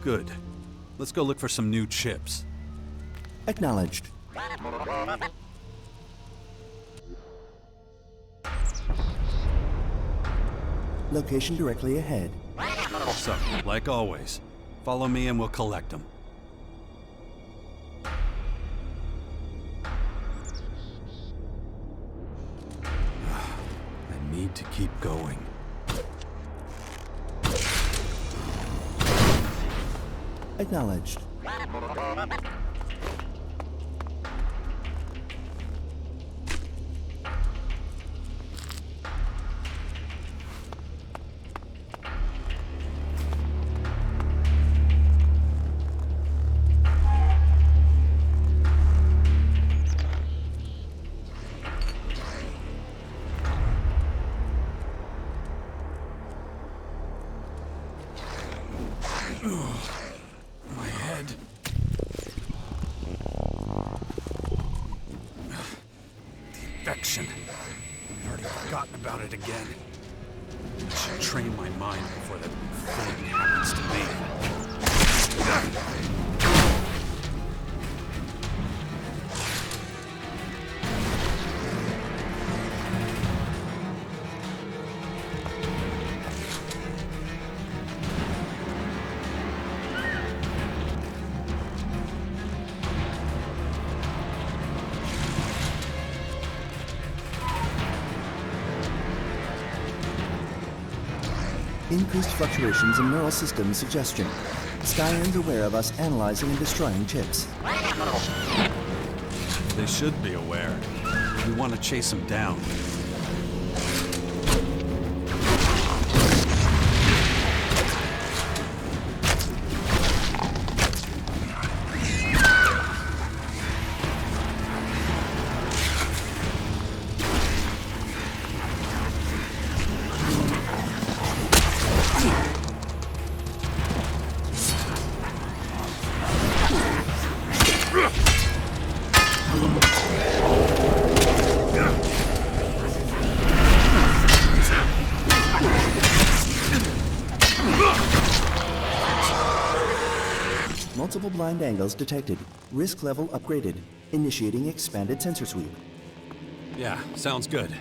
Good. Let's go look for some new chips. Acknowledged. Location directly ahead. So, like always, follow me and we'll collect them. I need to keep going. Acknowledged. My head. Infection. I've already forgotten about it again. I should train my mind before that thing happens to me. Increased fluctuations in neural system suggestion. Skyend's aware of us analyzing and destroying chips. They should be aware. We want to chase them down. Multiple blind angles detected. Risk level upgraded. Initiating expanded sensor sweep. Yeah, sounds good.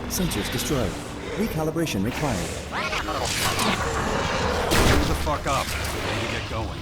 Sensors destroyed. Recalibration required. Hurry the fuck up. We need to get going.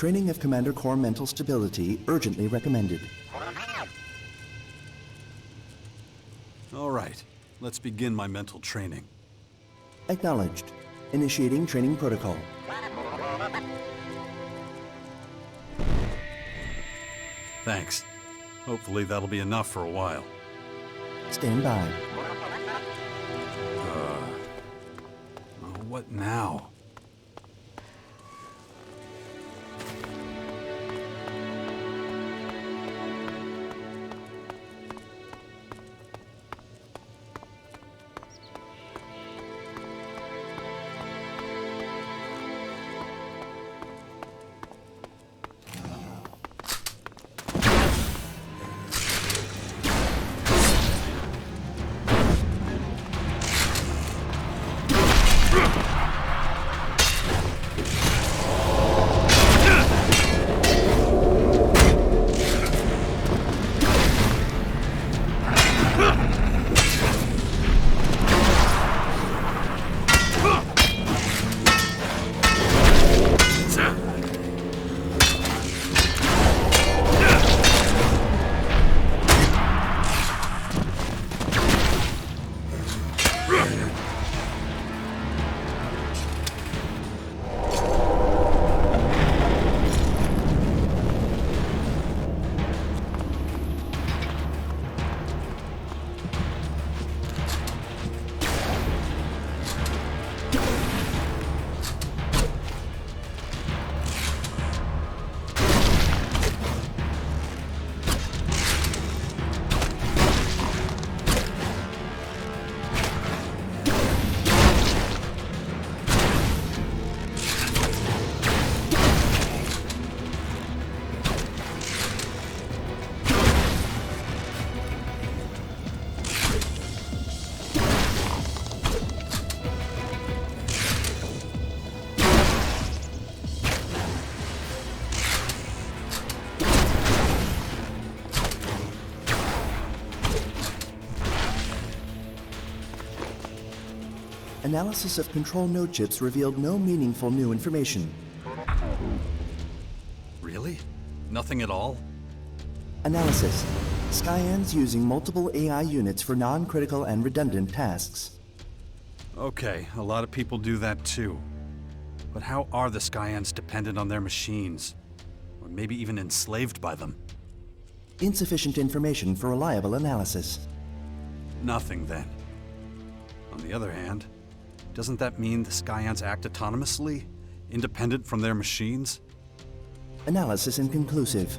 Training of Commander Core mental stability urgently recommended. All right, let's begin my mental training. Acknowledged. Initiating training protocol. Thanks. Hopefully that'll be enough for a while. Stand by. What now? Analysis of control node chips revealed no meaningful new information. Really? Nothing at all? Analysis. Skyans using multiple AI units for non-critical and redundant tasks. Okay, a lot of people do that too. But how are the Skyans dependent on their machines? Or maybe even enslaved by them? Insufficient information for reliable analysis. Nothing then. On the other hand, doesn't that mean the Skyans act autonomously, independent from their machines? Analysis inconclusive.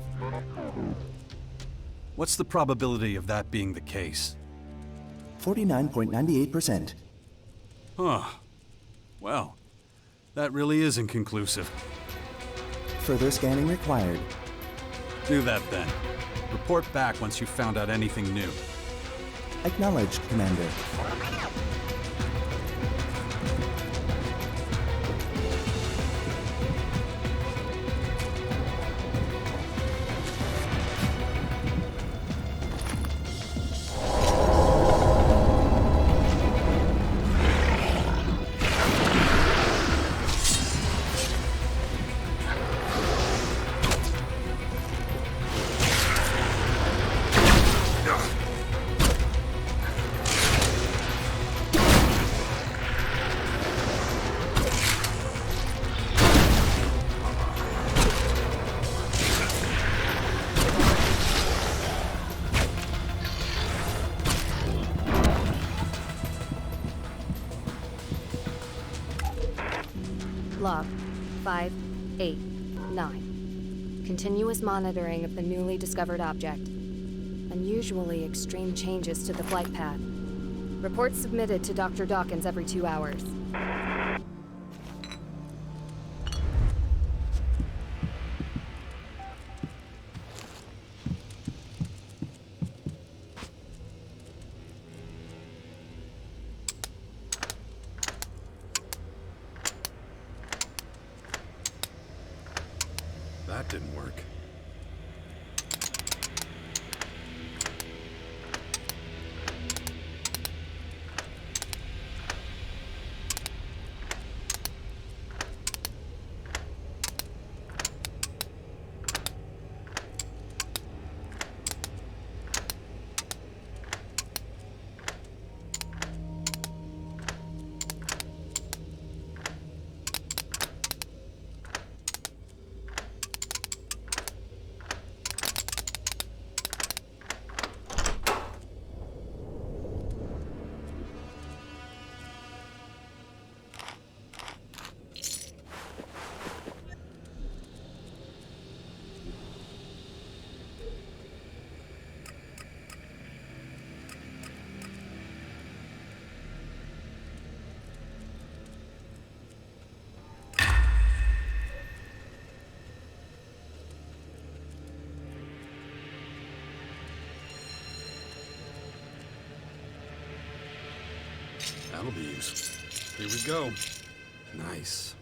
What's the probability of that being the case? 49.98%. Huh. Well, that really is inconclusive. Further scanning required. Do that then. Report back once you've found out anything new. Acknowledged, Commander. Continuous monitoring of the newly discovered object. Unusually extreme changes to the flight path. Reports submitted to Dr. Dawkins every 2 hours. That didn't work. That'll be useful. Here we go. Nice.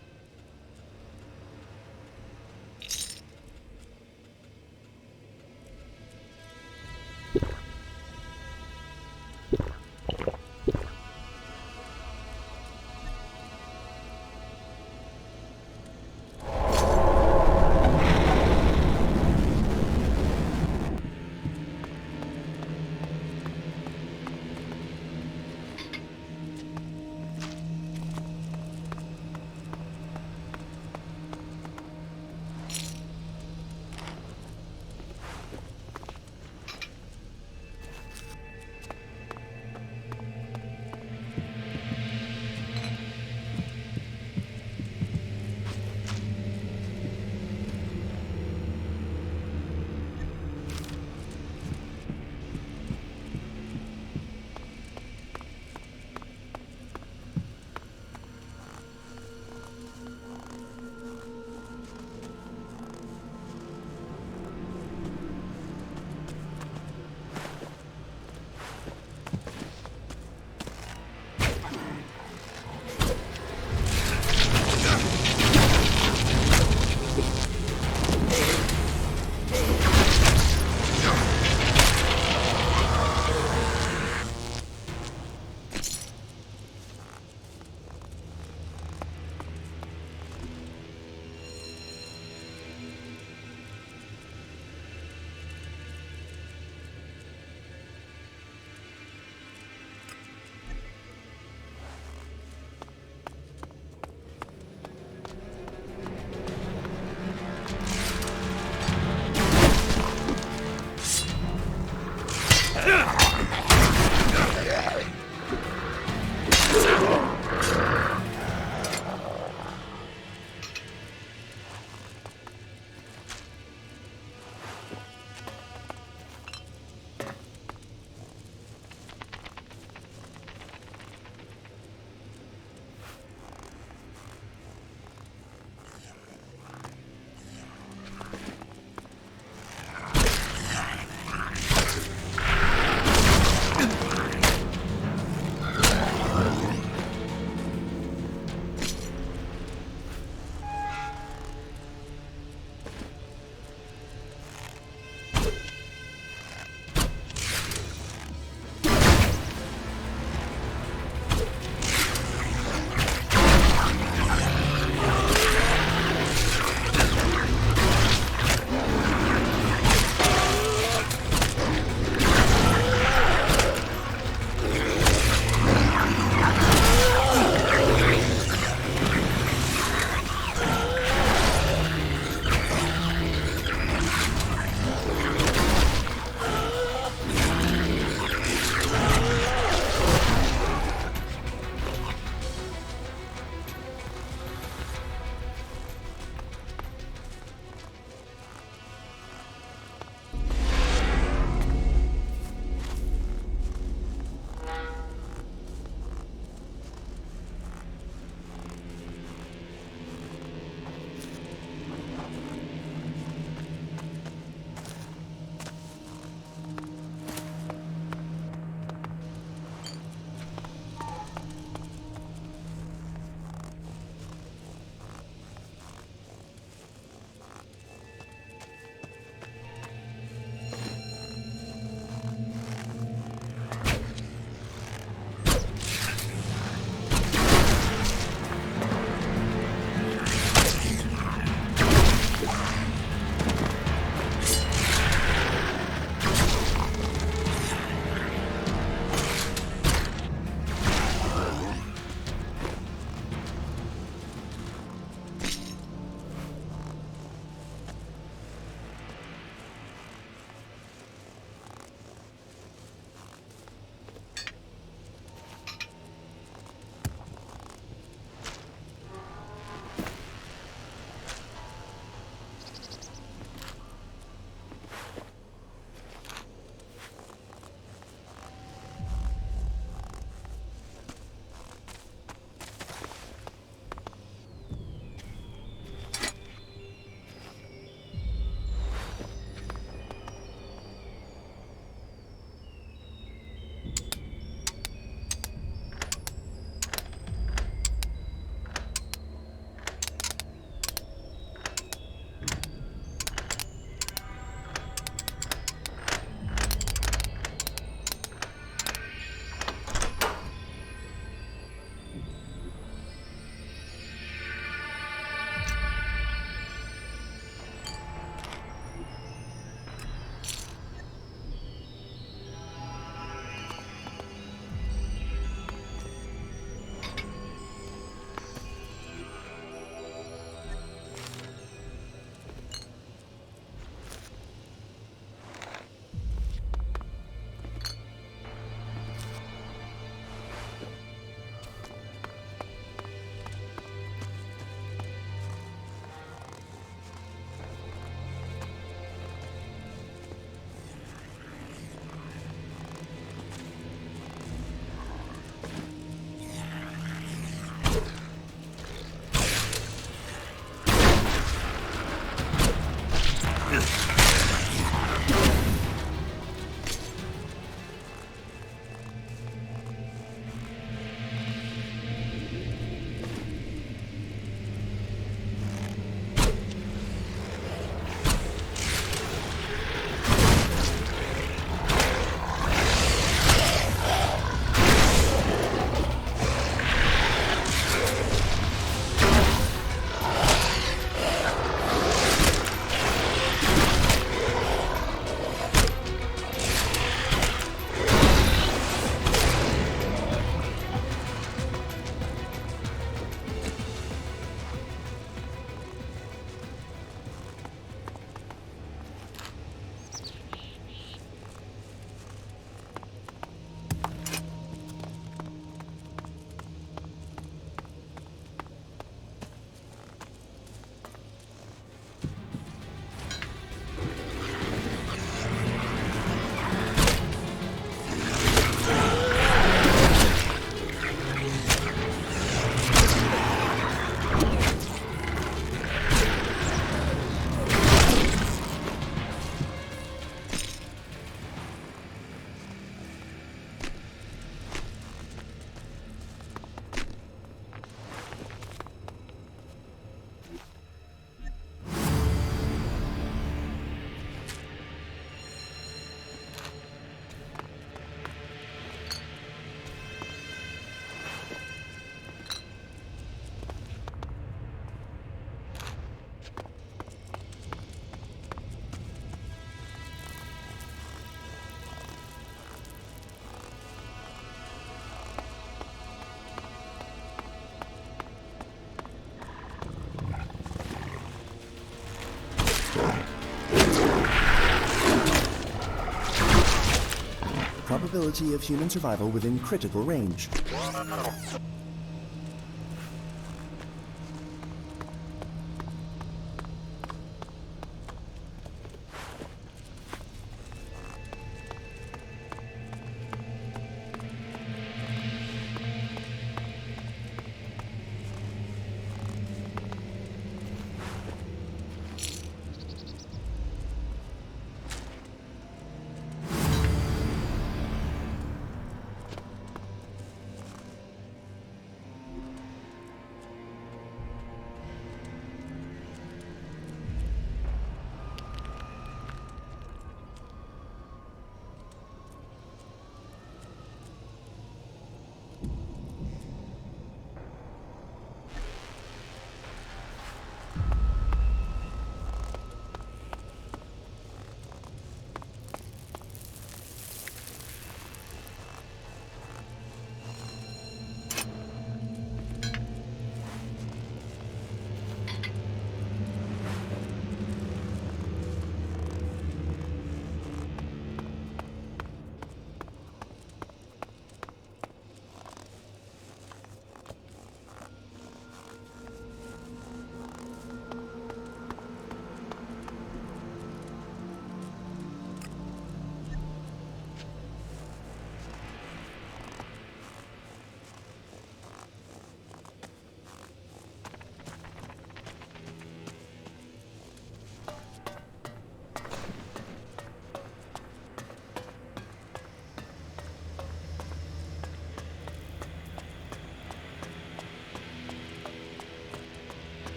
Probability of human survival within critical range.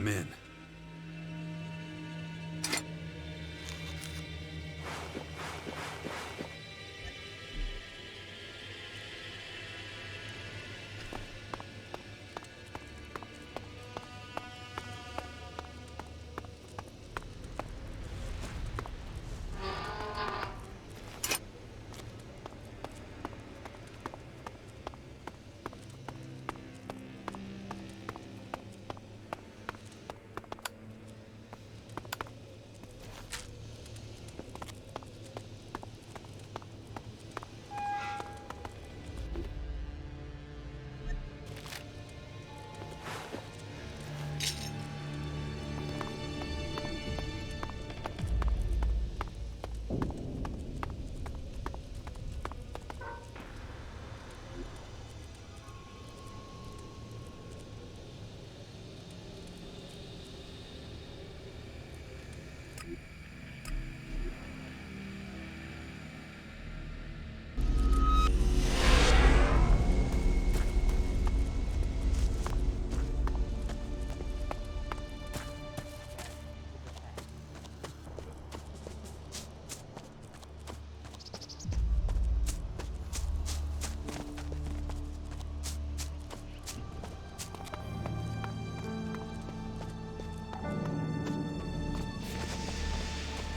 I'm in.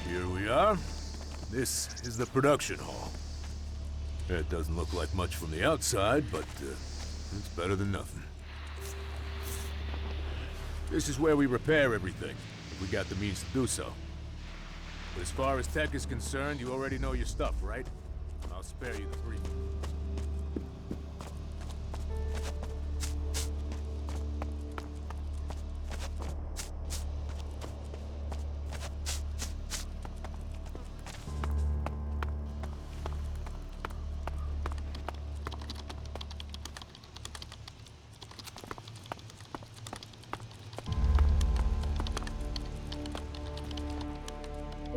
Here we are. This is the production hall. It doesn't look like much from the outside, but it's better than nothing. This is where we repair everything, if we got the means to do so. But as far as tech is concerned, you already know your stuff, right? I'll spare you the grief.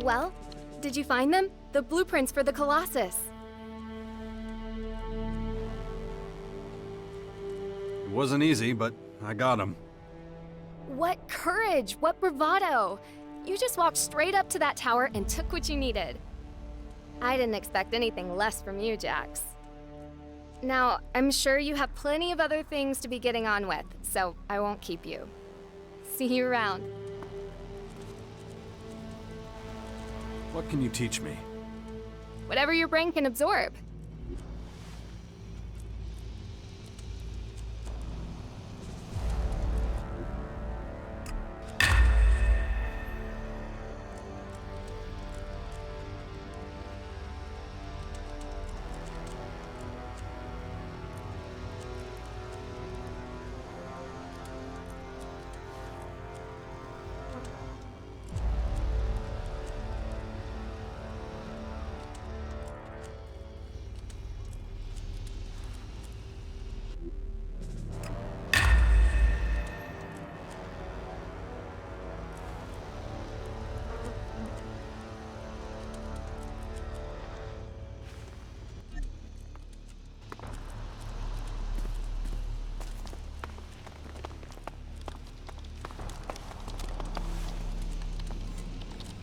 Well, did you find them? The blueprints for the Colossus. It wasn't easy, but I got him. What courage! What bravado! You just walked straight up to that tower and took what you needed. I didn't expect anything less from you, Jax. Now, I'm sure you have plenty of other things to be getting on with, so I won't keep you. See you around. What can you teach me? Whatever your brain can absorb.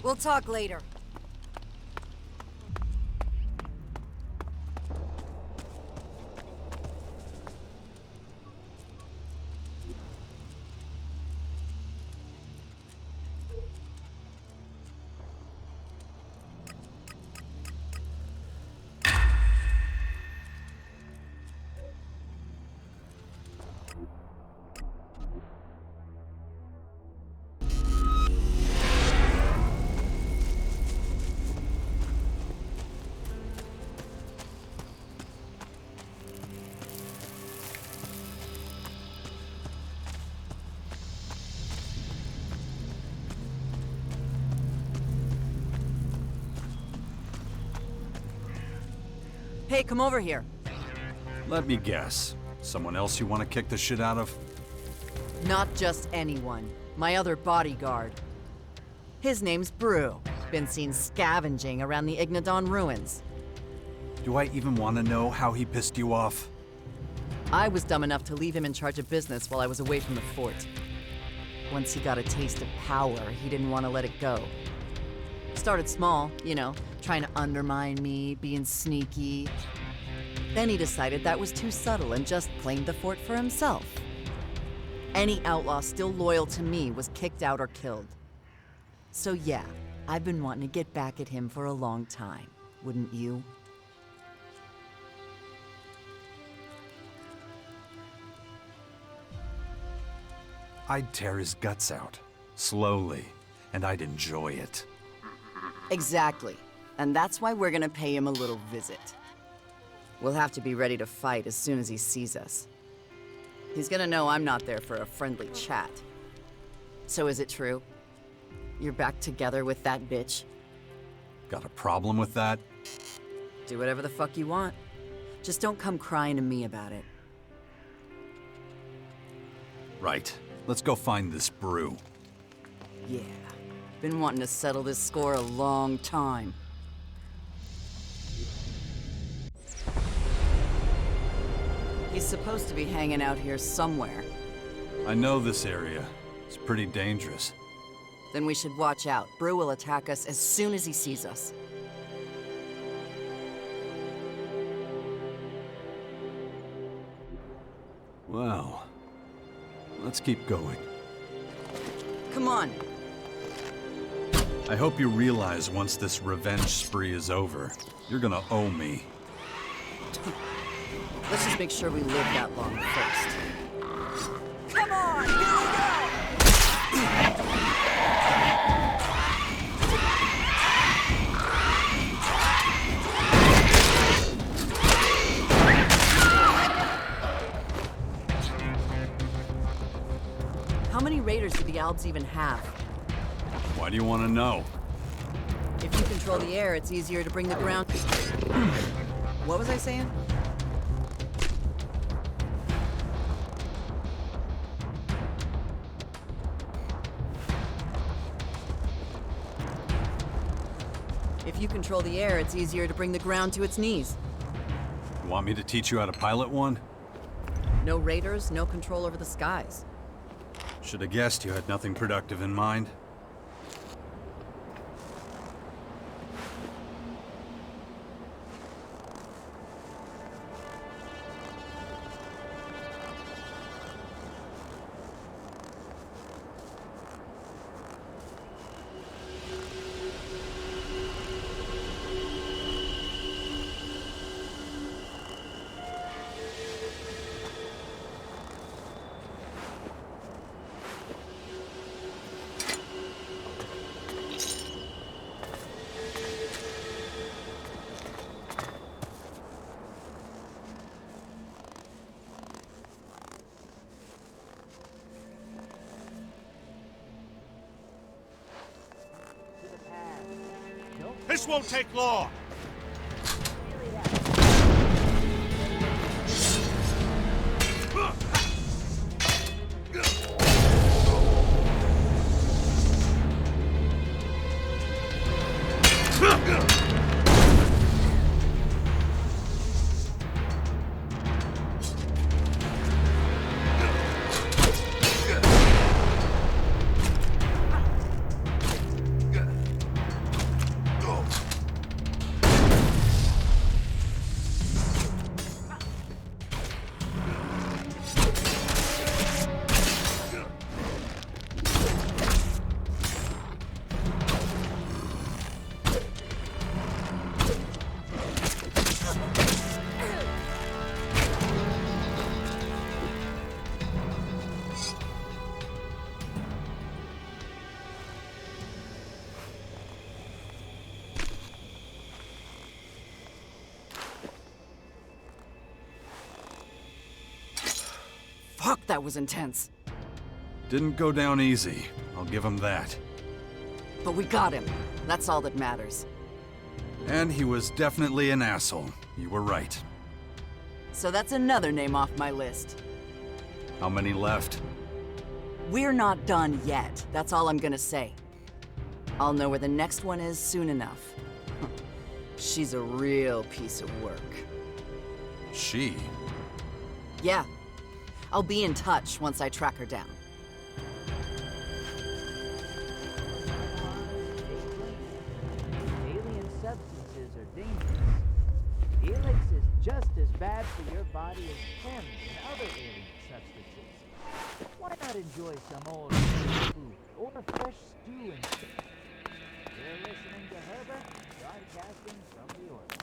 We'll talk later. Hey, come over here. Let me guess. Someone else you want to kick the shit out of? Not just anyone. My other bodyguard. His name's Brew. Been seen scavenging around the Ignadon ruins. Do I even want to know how he pissed you off? I was dumb enough to leave him in charge of business while I was away from the fort. Once he got a taste of power, he didn't want to let it go. Started small, you know, trying to undermine me, being sneaky. Then he decided that was too subtle and just claimed the fort for himself. Any outlaw still loyal to me was kicked out or killed. So yeah, I've been wanting to get back at him for a long time, wouldn't you? I'd tear his guts out, slowly, and I'd enjoy it. Exactly. And that's why we're gonna pay him a little visit. We'll have to be ready to fight as soon as he sees us. He's gonna know I'm not there for a friendly chat. So is it true? You're back together with that bitch? Got a problem with that? Do whatever the fuck you want. Just don't come crying to me about it. Right. Let's go find this brew. Yeah. Been wanting to settle this score a long time. He's supposed to be hanging out here somewhere. I know this area. It's pretty dangerous. Then we should watch out. Brew will attack us as soon as he sees us. Well, let's keep going. Come on. I hope you realize once this revenge spree is over, you're gonna owe me. Let's just make sure we live that long first. Come on, here we go! How many raiders do the Albs even have? Why do you want to know? If you control the air, it's easier to bring the ground... What was I saying? If you control the air, it's easier to bring the ground to its knees. You want me to teach you how to pilot one? No raiders, no control over the skies. Should have guessed you had nothing productive in mind. This won't take long! Fuck, that was intense. Didn't go down easy. I'll give him that. But we got him. That's all that matters. And he was definitely an asshole. You were right. So that's another name off my list. How many left? We're not done yet. That's all I'm gonna say. I'll know where the next one is soon enough. She's a real piece of work. She? Yeah. I'll be in touch once I track her down. dangerous. Elex is just as bad for your body as chems and other alien substances. Why not enjoy some old food or a fresh stew instead? You're listening to Herbert, broadcasting from the orbit.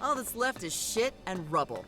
All that's left is shit and rubble.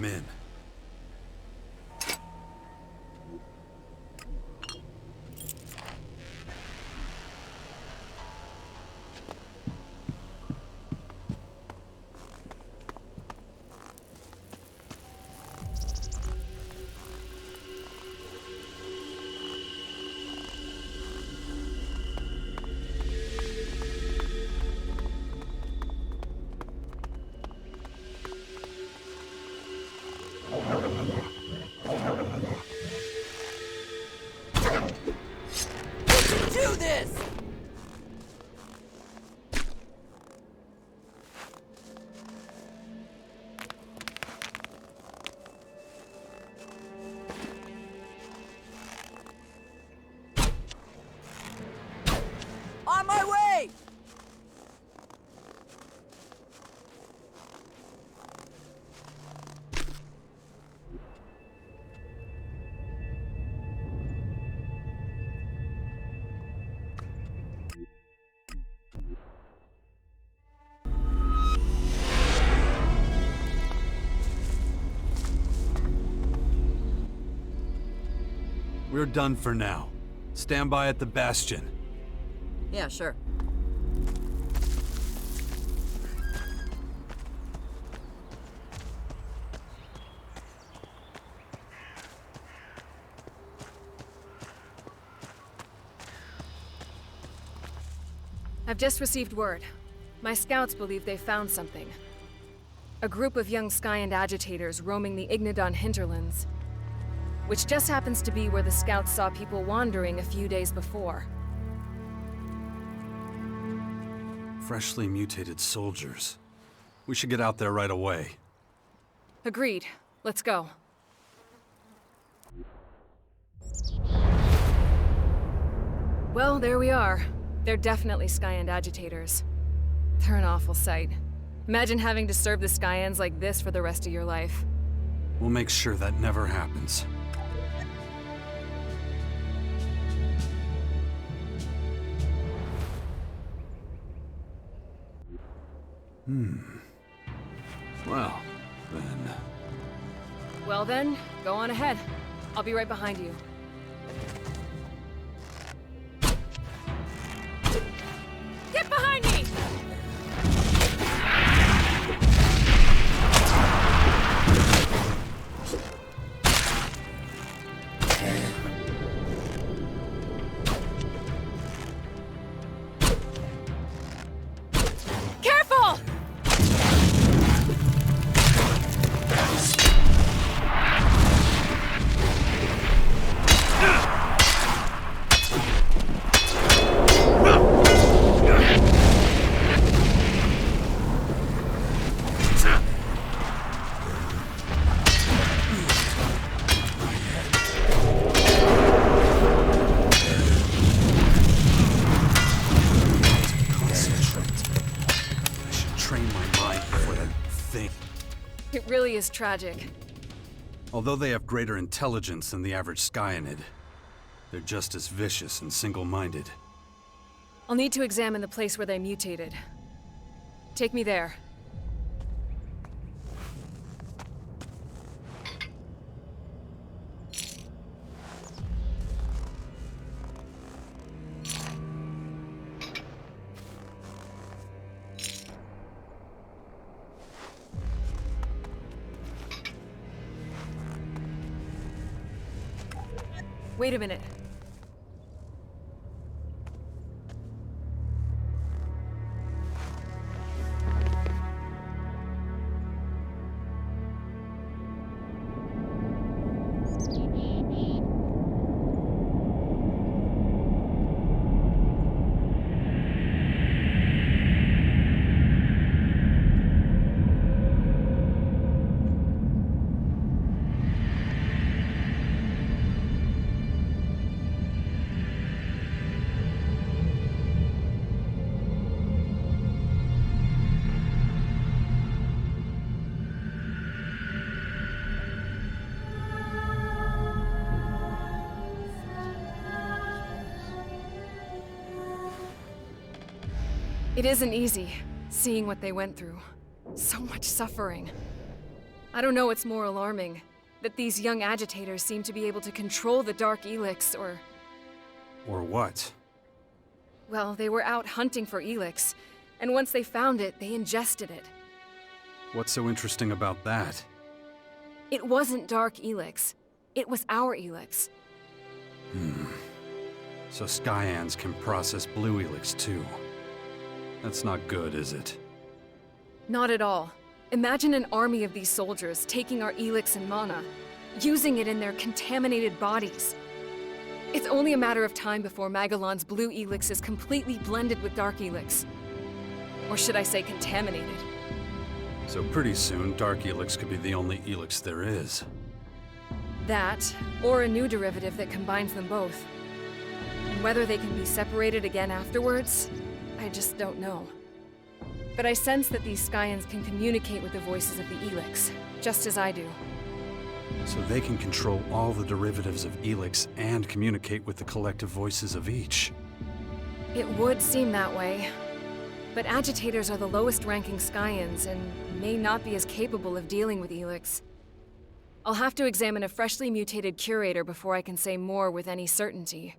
I'm in. Do this! On my way! We're done for now. Stand by at the Bastion. Yeah, sure. I've just received word. My scouts believe they found something. A group of young Skyend agitators roaming the Ignadon hinterlands. Which just happens to be where the scouts saw people wandering a few days before. Freshly mutated soldiers. We should get out there right away. Agreed. Let's go. Well, there we are. They're definitely Skyend agitators. They're an awful sight. Imagine having to serve the Skyends like this for the rest of your life. We'll make sure that never happens. Well, then... Well then, go on ahead. I'll be right behind you. Get behind me! Careful! It really is tragic. Although they have greater intelligence than the average Skyanid, they're just as vicious and single-minded. I'll need to examine the place where they mutated. Take me there. Wait a minute. It isn't easy, seeing what they went through. So much suffering. I don't know what's more alarming. That these young agitators seem to be able to control the Dark Elex, or... Or what? Well, they were out hunting for Elex, and once they found it, they ingested it. What's so interesting about that? It wasn't Dark Elex. It was our Elex. So Skyans can process Blue Elex too. That's not good, is it? Not at all. Imagine an army of these soldiers taking our Elex and mana, using it in their contaminated bodies. It's only a matter of time before Magellan's Blue Elex is completely blended with Dark Elex. Or should I say contaminated? So pretty soon, Dark Elex could be the only Elex there is. That, or a new derivative that combines them both. And whether they can be separated again afterwards, I just don't know. But I sense that these Skyans can communicate with the voices of the Elex, just as I do. So they can control all the derivatives of Elex and communicate with the collective voices of each. It would seem that way. But agitators are the lowest-ranking Skyans and may not be as capable of dealing with Elex. I'll have to examine a freshly mutated curator before I can say more with any certainty.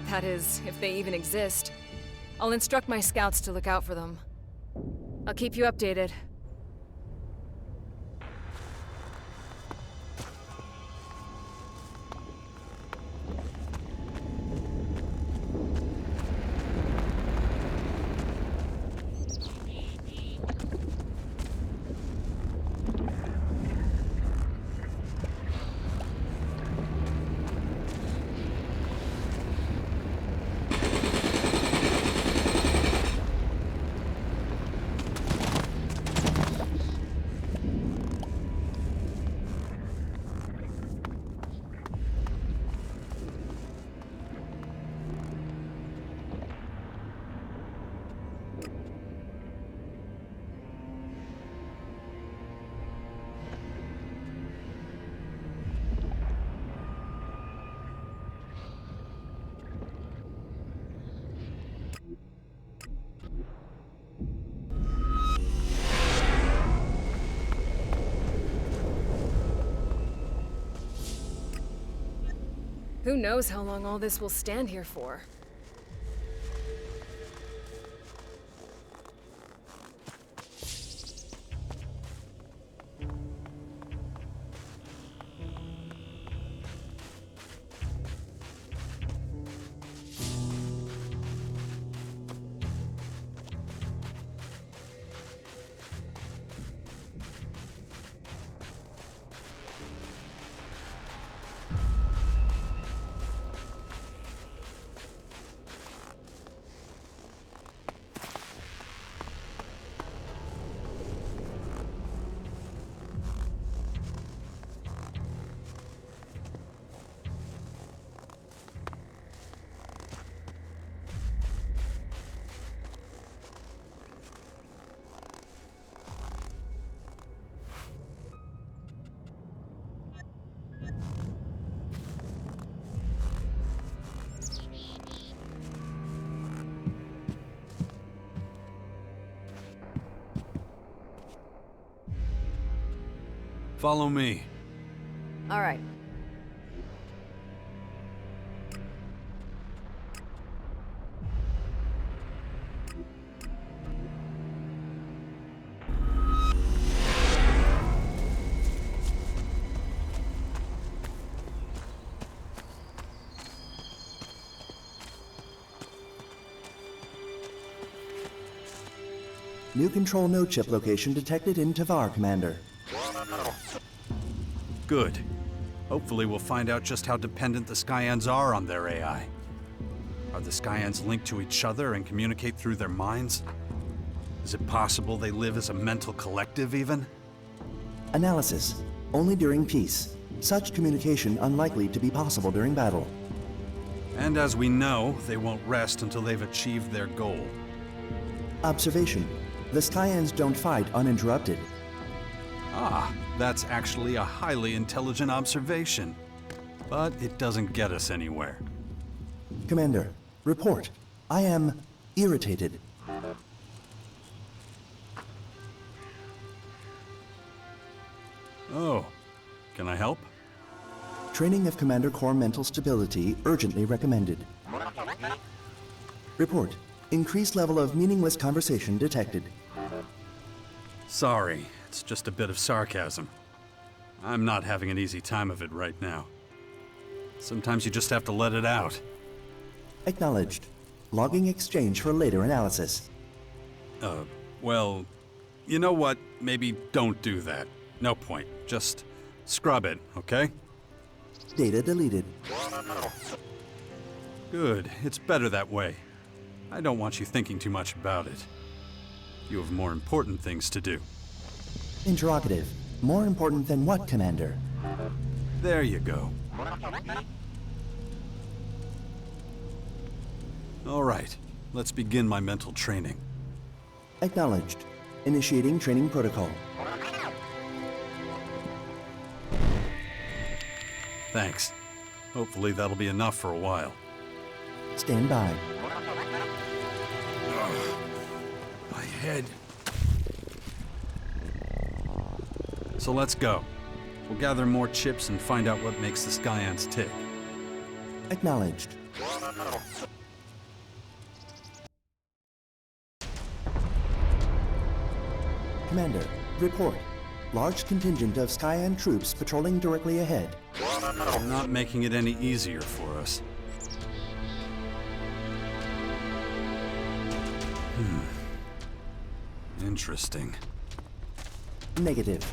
That is, if they even exist. I'll instruct my scouts to look out for them. I'll keep you updated. Who knows how long all this will stand here for? Follow me. All right. New control node chip location detected in Tavar, Commander. Good. Hopefully we'll find out just how dependent the Skyans are on their AI. Are the Skyans linked to each other and communicate through their minds? Is it possible they live as a mental collective, even? Analysis. Only during peace. Such communication unlikely to be possible during battle. And as we know, they won't rest until they've achieved their goal. Observation. The Skyans don't fight uninterrupted. Ah, that's actually a highly intelligent observation. But it doesn't get us anywhere. Commander, report. I am irritated. Oh, can I help? Training of Commander Core mental stability urgently recommended. Report. Increased level of meaningless conversation detected. Sorry, it's just a bit of sarcasm. I'm not having an easy time of it right now. Sometimes you just have to let it out. Acknowledged. Logging exchange for later analysis. Well, you know what? Maybe don't do that. No point. Just scrub it, okay? Data deleted. Good. It's better that way. I don't want you thinking too much about it. You have more important things to do. Interrogative. More important than what, Commander? There you go. All right. Let's begin my mental training. Acknowledged. Initiating training protocol. Thanks. Hopefully that'll be enough for a while. Stand by. My head. So let's go. We'll gather more chips and find out what makes the Skyans tick. Acknowledged. Commander, report. Large contingent of Skyan troops patrolling directly ahead. They're not making it any easier for us. Interesting. Negative.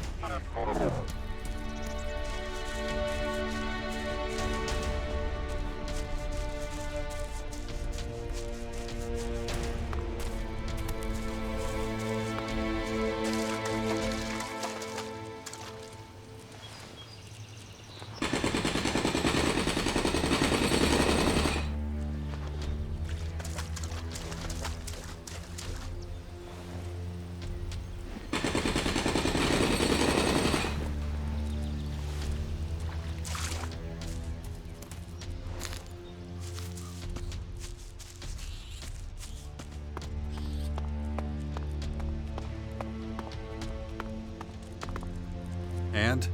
And?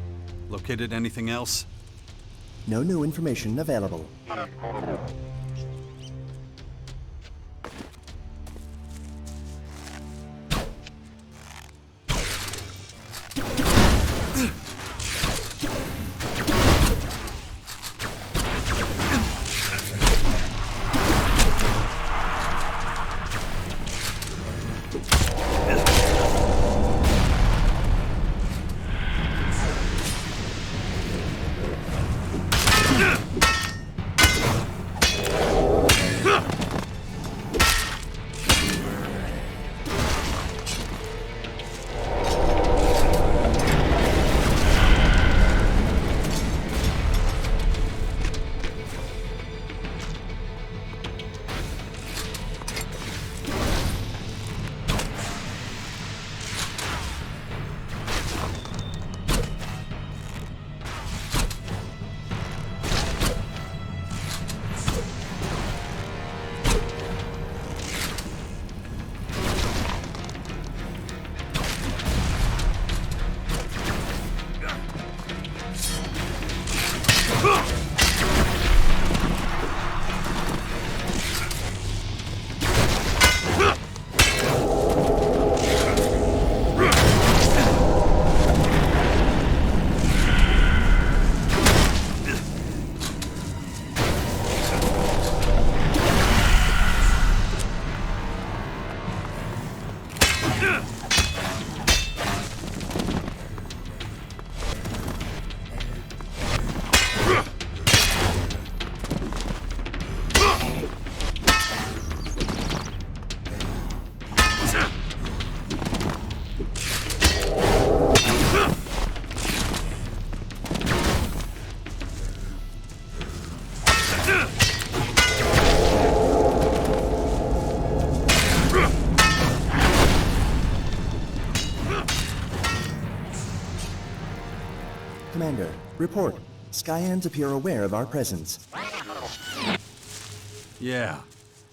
Located anything else? No new information available. Commander, report. Skyans appear aware of our presence. Yeah.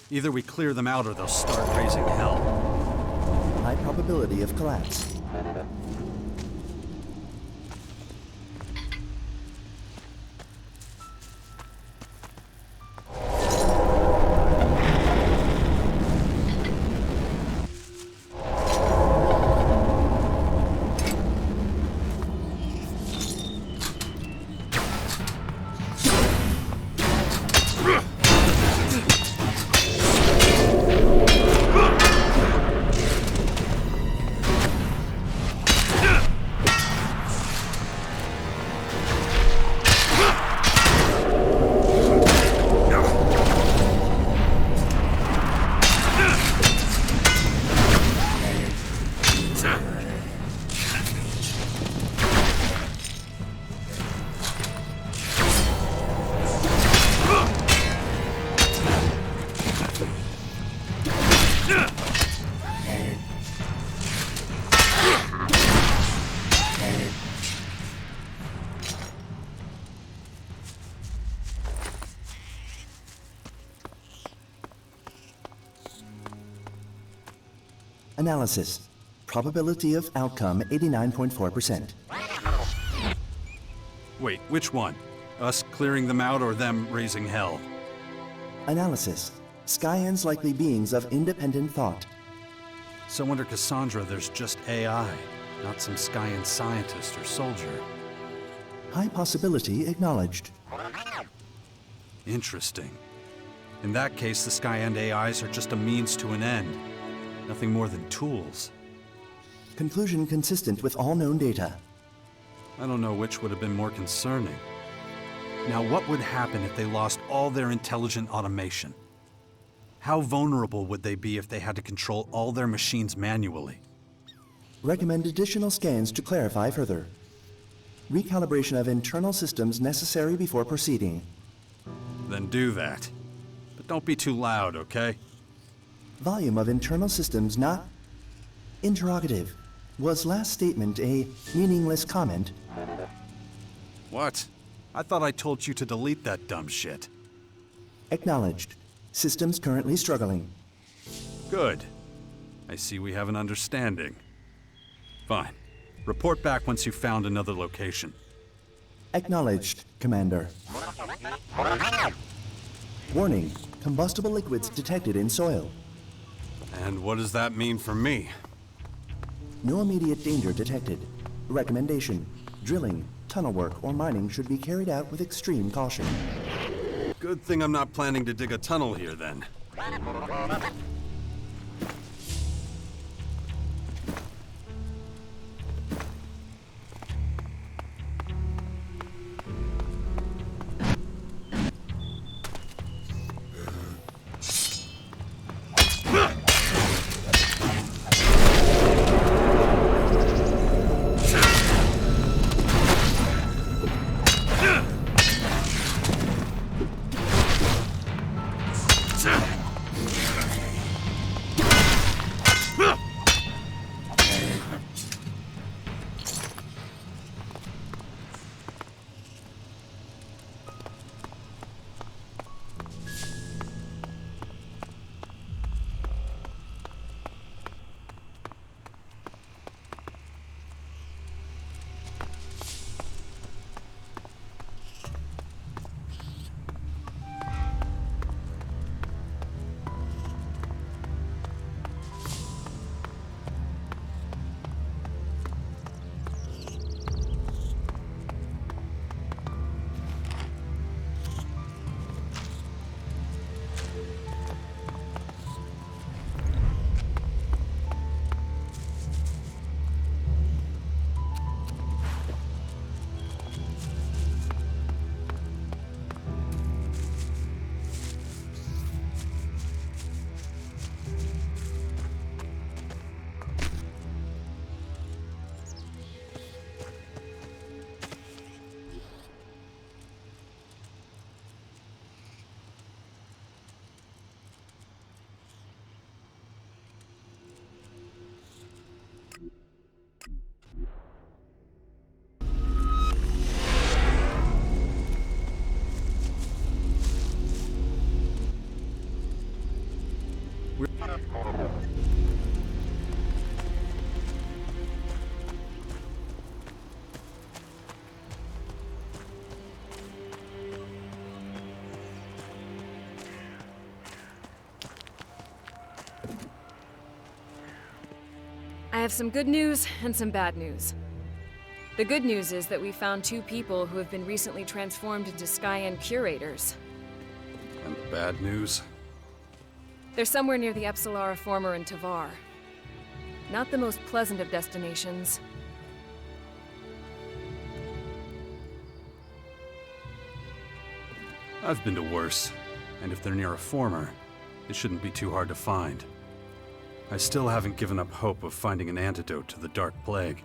Either we clear them out or they'll start raising hell. High probability of collapse. Analysis. Probability of outcome 89.4%. Wait, which one? Us clearing them out or them raising hell? Analysis. Skyans likely beings of independent thought. So under Cassandra, there's just AI, not some Skyan scientist or soldier. High possibility acknowledged. Interesting. In that case, the Skyan AIs are just a means to an end. Nothing more than tools. Conclusion consistent with all known data. I don't know which would have been more concerning. Now, what would happen if they lost all their intelligent automation? How vulnerable would they be if they had to control all their machines manually? Recommend additional scans to clarify further. Recalibration of internal systems necessary before proceeding. Then do that. But don't be too loud, okay? Volume of internal systems not... Interrogative. Was last statement a meaningless comment? What? I thought I told you to delete that dumb shit. Acknowledged. Systems currently struggling. Good. I see we have an understanding. Fine. Report back once you've found another location. Acknowledged, Commander. Warning. Combustible liquids detected in soil. And what does that mean for me? No immediate danger detected. Recommendation. Drilling, tunnel work, or mining should be carried out with extreme caution. Good thing I'm not planning to dig a tunnel here, then. I have some good news and some bad news. The good news is that we found 2 people who have been recently transformed into Skyan curators. And the bad news? They're somewhere near the Epsilara Former in Tavar. Not the most pleasant of destinations. I've been to worse, and if they're near a former, it shouldn't be too hard to find. I still haven't given up hope of finding an antidote to the Dark Plague.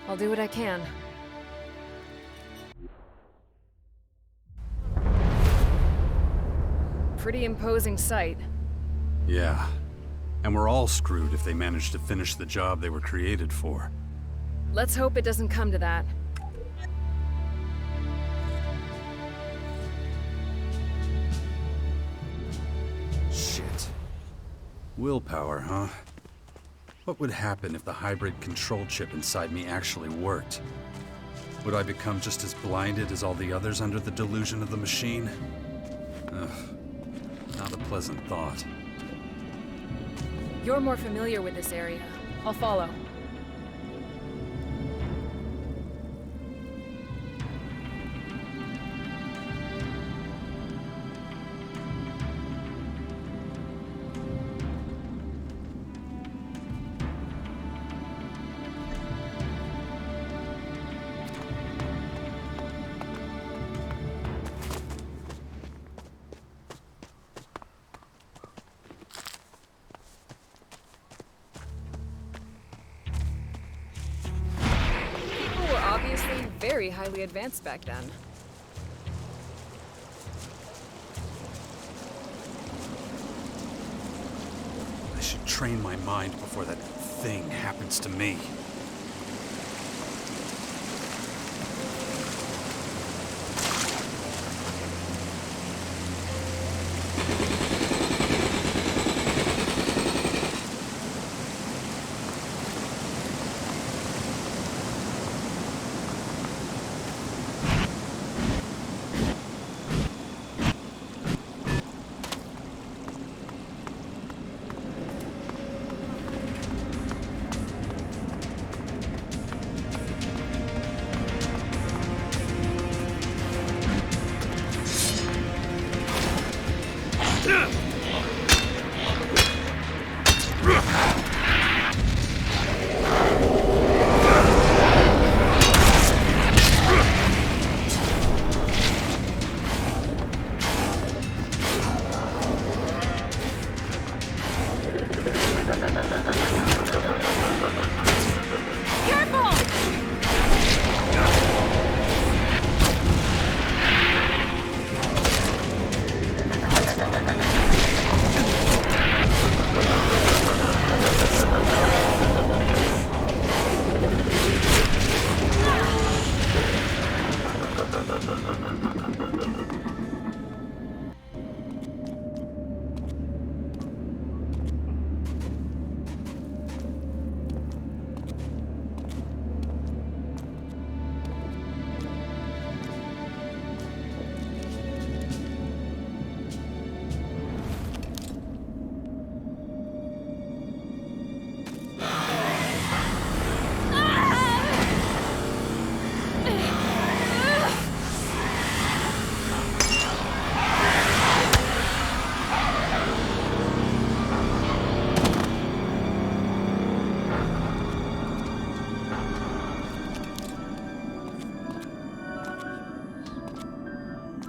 I'll do what I can. Pretty imposing sight. Yeah. And we're all screwed if they manage to finish the job they were created for. Let's hope it doesn't come to that. Shit. Willpower, huh? What would happen if the hybrid control chip inside me actually worked? Would I become just as blinded as all the others under the delusion of the machine? Ugh, not a pleasant thought. You're more familiar with this area. I'll follow. Obviously very highly advanced back then. I should train my mind before that thing happens to me.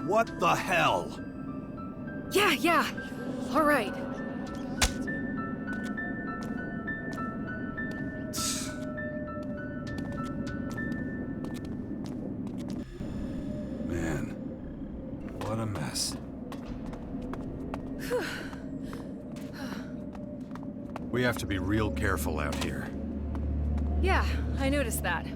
What the hell? Yeah. All right. Man, what a mess. We have to be real careful out here. Yeah, I noticed that.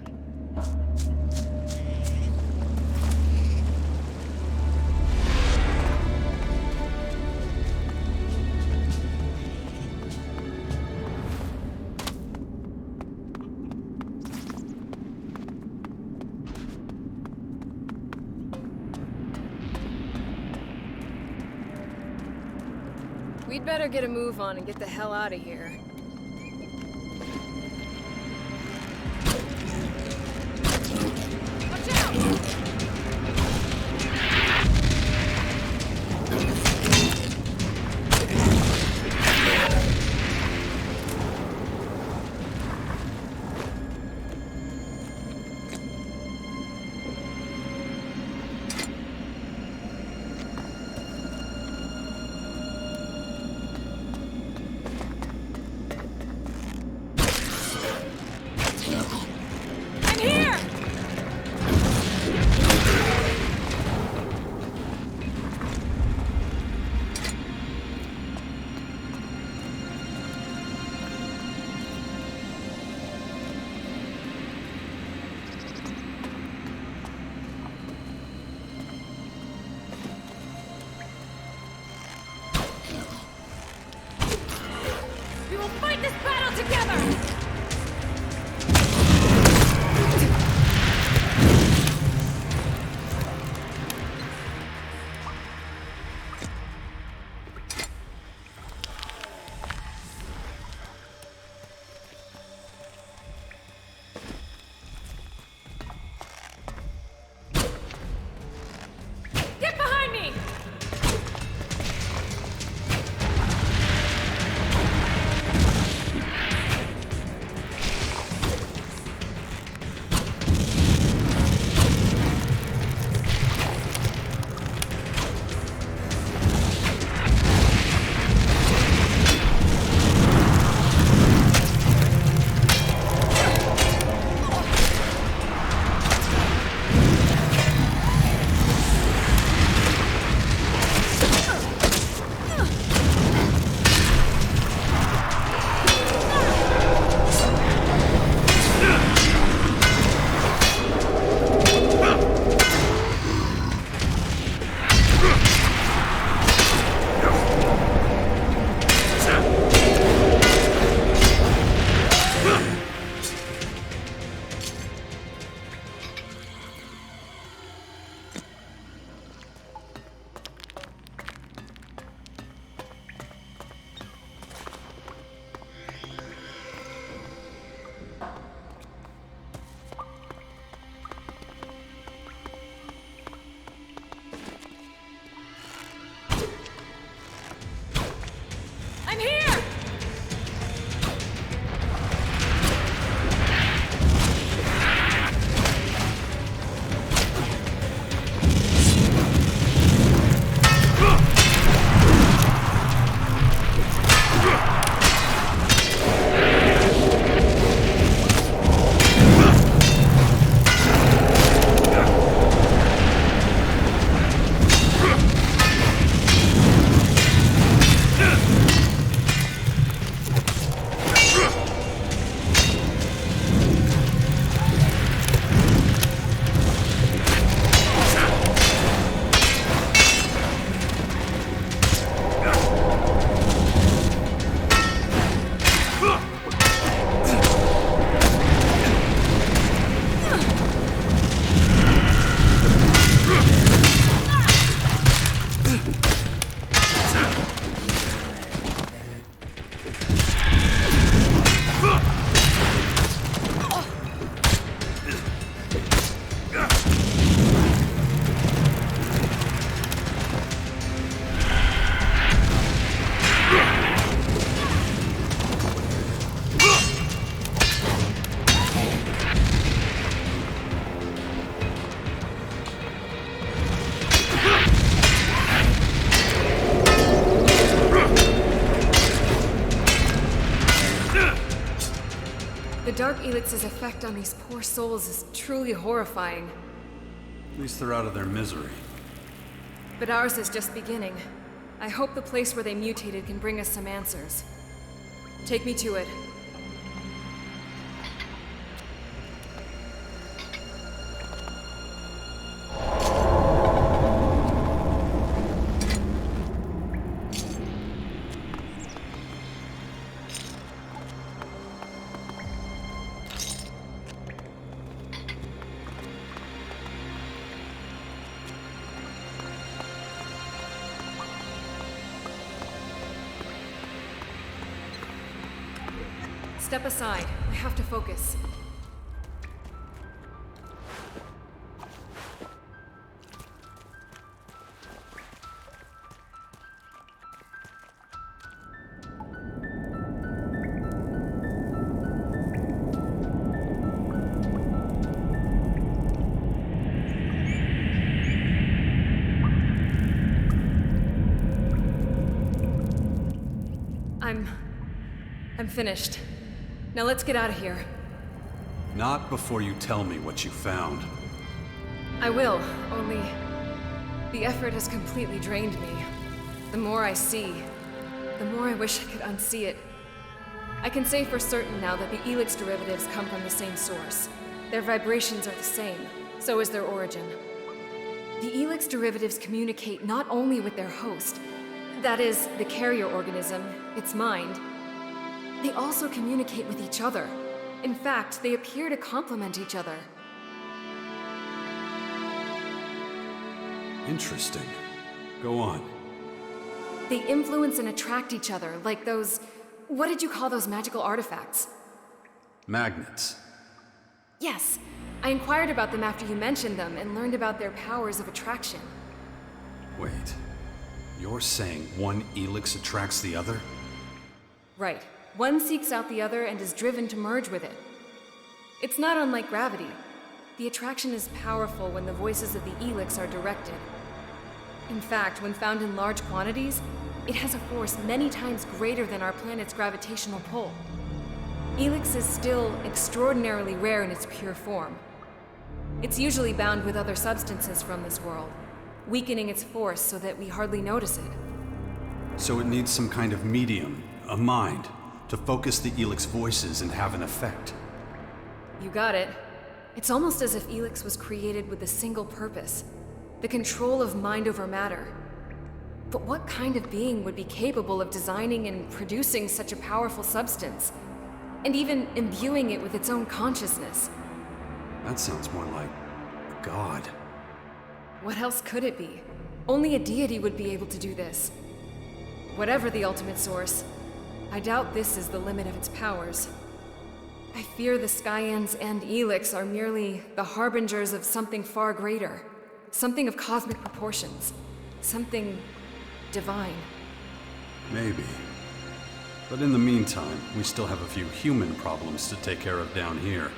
We'd better get a move on and get the hell out of here. Watch out! Elix's effect on these poor souls is truly horrifying. At least they're out of their misery. But ours is just beginning. I hope the place where they mutated can bring us some answers. Take me to it. Step aside. I have to focus. I'm finished. Now let's get out of here. Not before you tell me what you found. I will, only the effort has completely drained me. The more I see, the more I wish I could unsee it. I can say for certain now that the Elex derivatives come from the same source. Their vibrations are the same, so is their origin. The Elex derivatives communicate not only with their host, that is, the carrier organism, its mind, they also communicate with each other. In fact, they appear to complement each other. Interesting. Go on. They influence and attract each other, like those... What did you call those magical artifacts? Magnets. Yes. I inquired about them after you mentioned them and learned about their powers of attraction. Wait. You're saying one Elex attracts the other? Right. One seeks out the other and is driven to merge with it. It's not unlike gravity. The attraction is powerful when the voices of the Elex are directed. In fact, when found in large quantities, it has a force many times greater than our planet's gravitational pull. Elex is still extraordinarily rare in its pure form. It's usually bound with other substances from this world, weakening its force so that we hardly notice it. So it needs some kind of medium, a mind, to focus the Elex voices and have an effect. You got it. It's almost as if Elex was created with a single purpose, the control of mind over matter. But what kind of being would be capable of designing and producing such a powerful substance, and even imbuing it with its own consciousness? That sounds more like a god. What else could it be? Only a deity would be able to do this. Whatever the ultimate source, I doubt this is the limit of its powers. I fear the Skyans and Elex are merely the harbingers of something far greater. Something of cosmic proportions. Something divine. Maybe. But in the meantime, we still have a few human problems to take care of down here.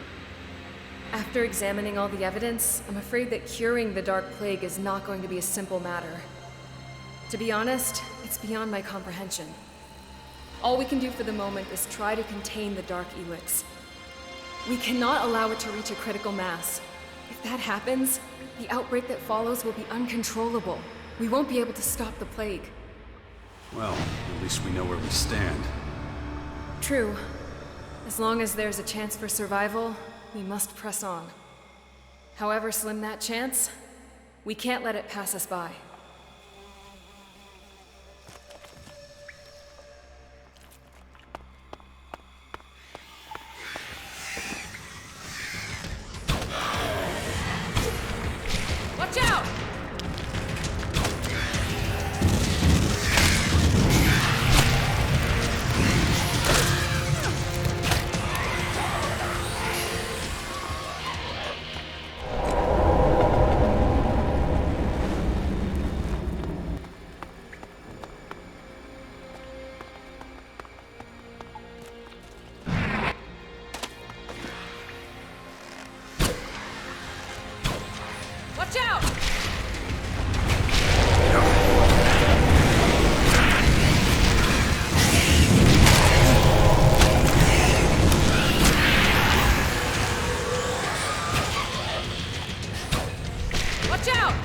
After examining all the evidence, I'm afraid that curing the Dark Plague is not going to be a simple matter. To be honest, it's beyond my comprehension. All we can do for the moment is try to contain the Dark Elex. We cannot allow it to reach a critical mass. If that happens, the outbreak that follows will be uncontrollable. We won't be able to stop the plague. Well, at least we know where we stand. True. As long as there's a chance for survival, we must press on. However slim that chance, we can't let it pass us by. Watch out! Watch out! Watch out!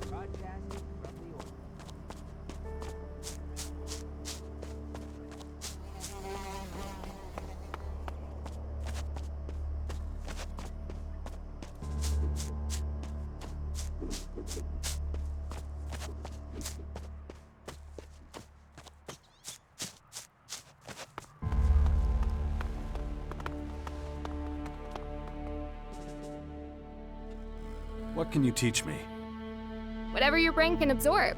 Broadcasting from the orbit. What can you teach me? Whatever your brain can absorb.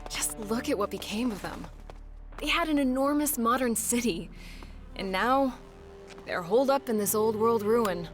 Just look at what became of them. They had an enormous modern city, and now they're holed up in this old world ruin.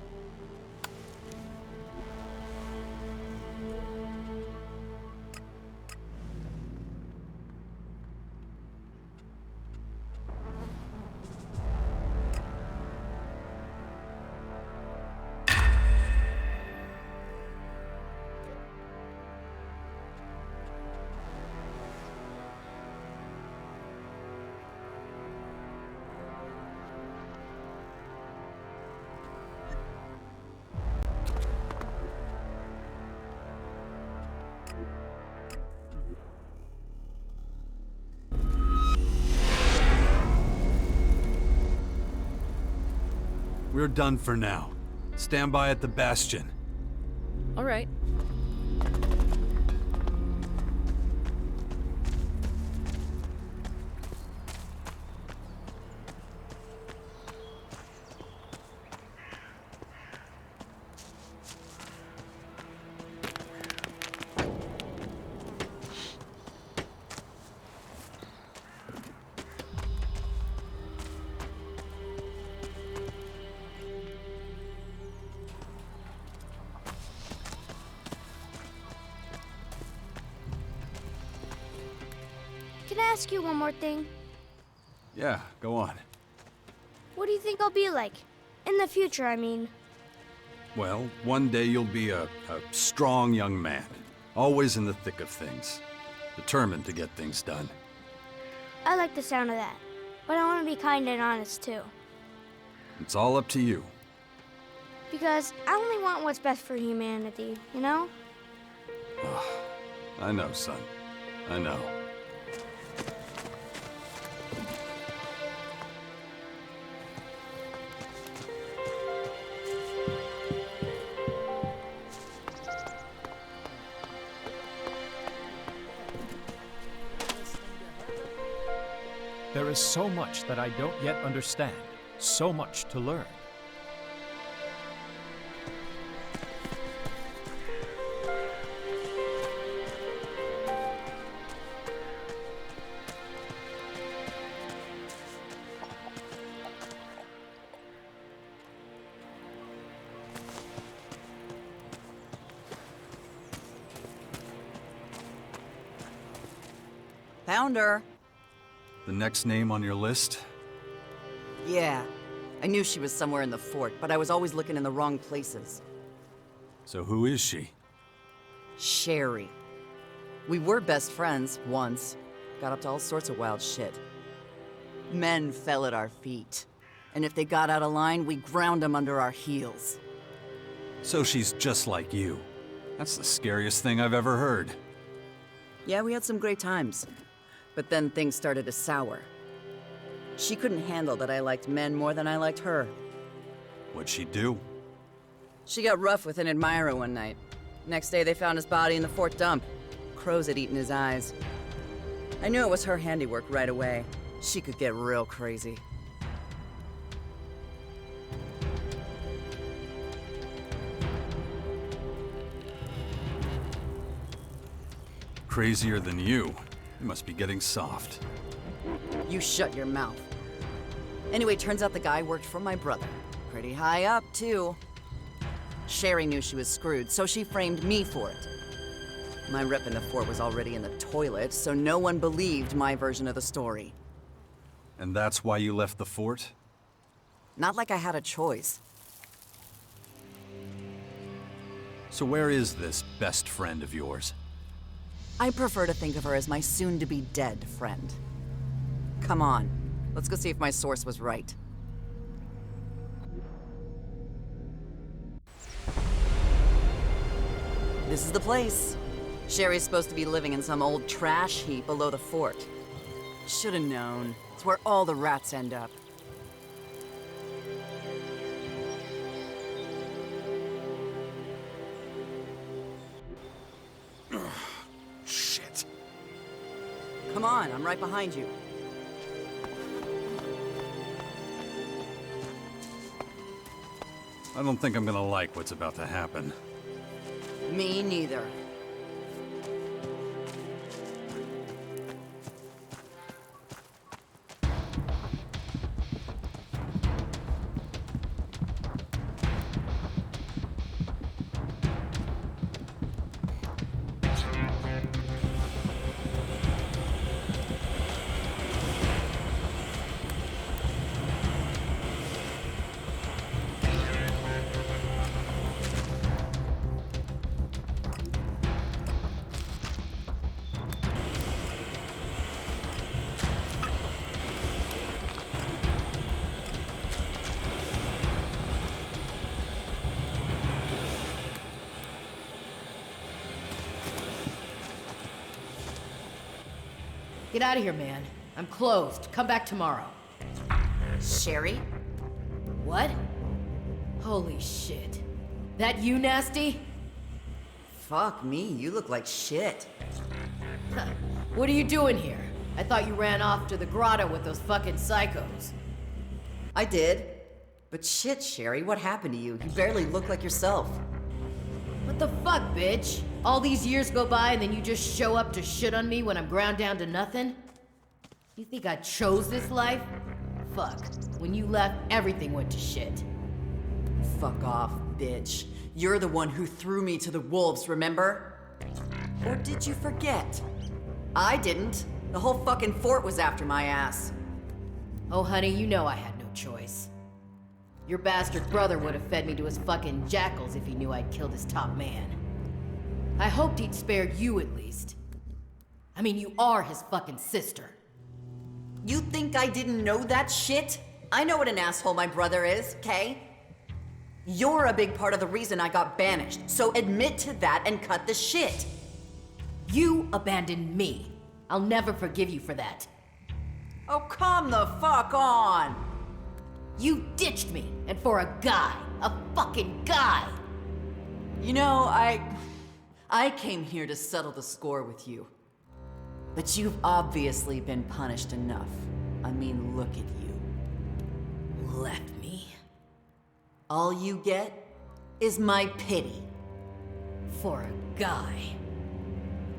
We're done for now. Stand by at the bastion. All right. Can I ask you one more thing? Yeah, go on. What do you think I'll be like? In the future, I mean. Well, one day you'll be a strong young man. Always in the thick of things. Determined to get things done. I like the sound of that. But I want to be kind and honest, too. It's all up to you. Because I only want what's best for humanity, you know? I know, son. I know. There is so much that I don't yet understand, so much to learn. Found her. The next name on your list? Yeah. I knew she was somewhere in the fort, but I was always looking in the wrong places. So who is she? Sherry. We were best friends, once. got up to all sorts of wild shit. Men fell at our feet. And if they got out of line, we ground them under our heels. So she's just like you. That's the scariest thing I've ever heard. Yeah, we had some great times. But then things started to sour. She couldn't handle that I liked men more than I liked her. What'd she do? She got rough with an admirer one night. Next day, they found his body in the fort dump. Crows had eaten his eyes. I knew it was her handiwork right away. She could get real crazy. Crazier than you. You must be getting soft. You shut your mouth. Anyway, turns out the guy worked for my brother. Pretty high up, too. Sherry knew she was screwed, so she framed me for it. My rep in the fort was already in the toilet, so no one believed my version of the story. And that's why you left the fort? Not like I had a choice. So where is this best friend of yours? I prefer to think of her as my soon-to-be-dead friend. Come on, let's go see if my source was right. This is the place. Sherry's supposed to be living in some old trash heap below the fort. Should've known. It's where all the rats end up. Shit. Come on, I'm right behind you. I don't think I'm gonna like what's about to happen. Me neither. Get out of here, man. I'm closed. Come back tomorrow. Sherry? What? Holy shit. That you, Nasty? Fuck me, you look like shit. What are you doing here? I thought you ran off to the grotto with those fucking psychos. I did. But shit, Sherry, what happened to you? You barely look like yourself. What the fuck, bitch? All these years go by and then you just show up to shit on me when I'm ground down to nothing? You think I chose this life? Fuck. When you left, everything went to shit. Fuck off, bitch. You're the one who threw me to the wolves, remember? Or did you forget? I didn't. The whole fucking fort was after my ass. Oh, honey, you know I had no choice. Your bastard brother would have fed me to his fucking jackals if he knew I'd killed his top man. I hoped he'd spared you at least. I mean, you are his fucking sister. You think I didn't know that shit? I know what an asshole my brother is, okay? You're a big part of the reason I got banished, so admit to that and cut the shit. You abandoned me. I'll never forgive you for that. Oh, come the fuck on! You ditched me, and for a guy. A fucking guy! You know, I came here to settle the score with you. But you've obviously been punished enough. I mean, look at you. Left me. All you get is my pity. For a guy.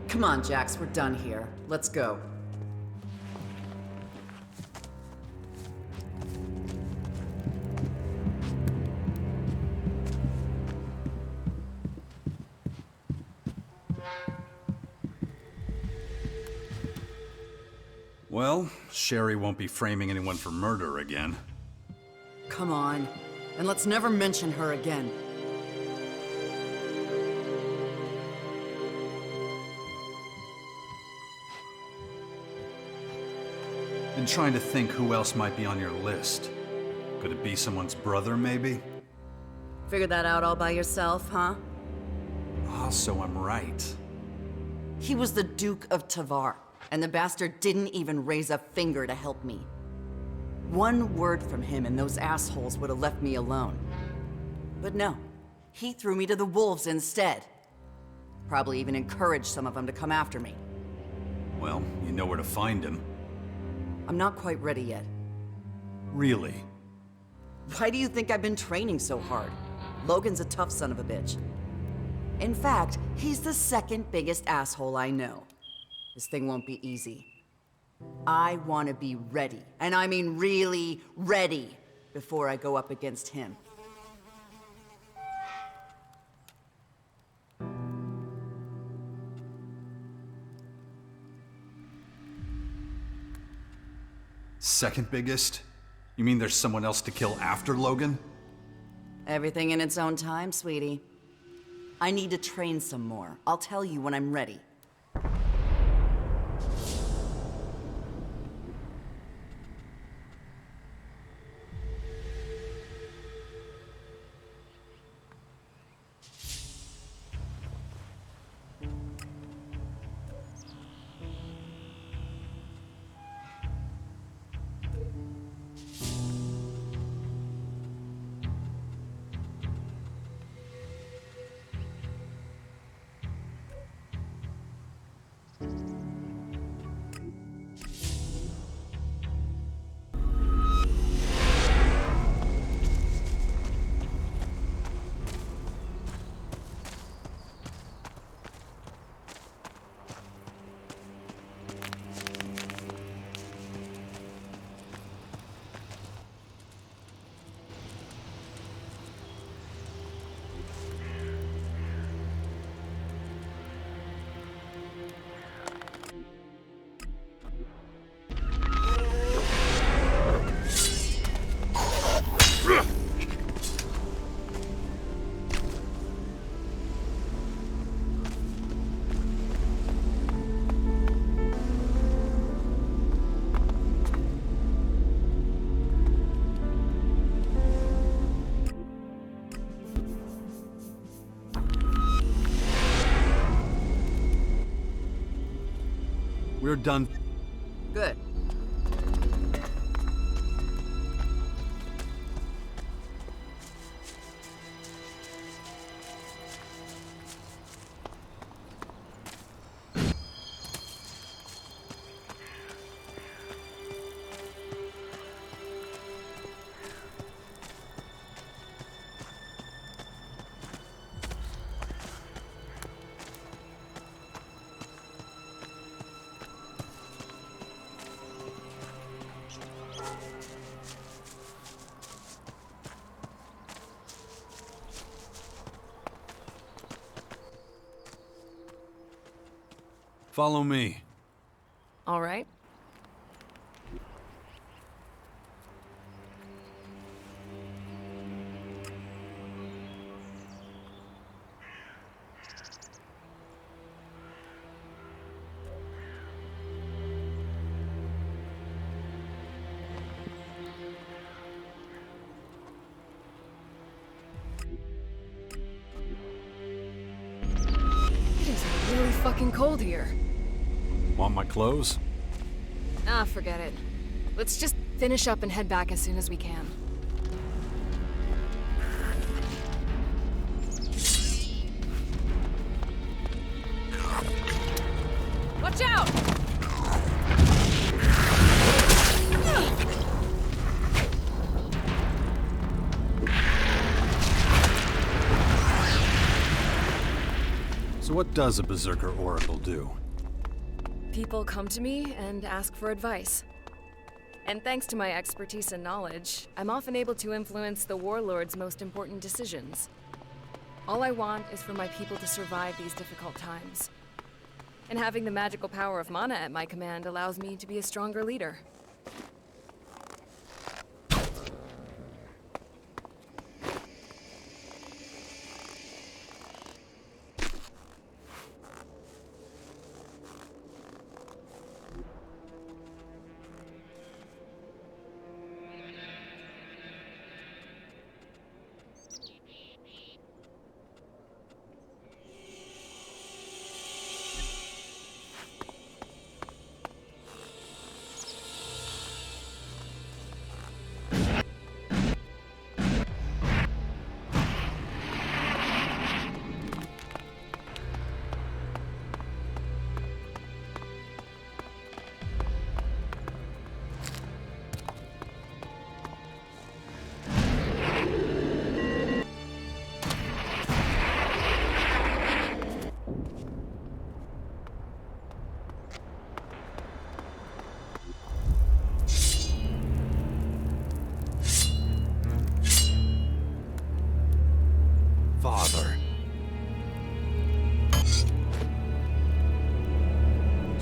Come on, Jax, we're done here. Let's go. Well, Sherry won't be framing anyone for murder again. Come on, and let's never mention her again. Been trying to think who else might be on your list. Could it be someone's brother, maybe? Figured that out all by yourself, huh? Ah, so I'm right. He was the Duke of Tavar, and the bastard didn't even raise a finger to help me. One word from him and those assholes would have left me alone. But no, he threw me to the wolves instead. Probably even encouraged some of them to come after me. Well, you know where to find him. I'm not quite ready yet. Really? Why do you think I've been training so hard? Logan's a tough son of a bitch. In fact, he's the second biggest asshole I know. This thing won't be easy. I want to be ready, and I mean really ready, before I go up against him. Second biggest? You mean there's someone else to kill after Logan? Everything in its own time, sweetie. I need to train some more. I'll tell you when I'm ready. We're done. Good. Follow me. All right. It is really fucking cold here. Want my clothes? Ah, forget it. Let's just finish up and head back as soon as we can. Watch out! So what does a Berserker Oracle do? People come to me and ask for advice. And thanks to my expertise and knowledge, I'm often able to influence the warlord's most important decisions. All I want is for my people to survive these difficult times. And having the magical power of mana at my command allows me to be a stronger leader.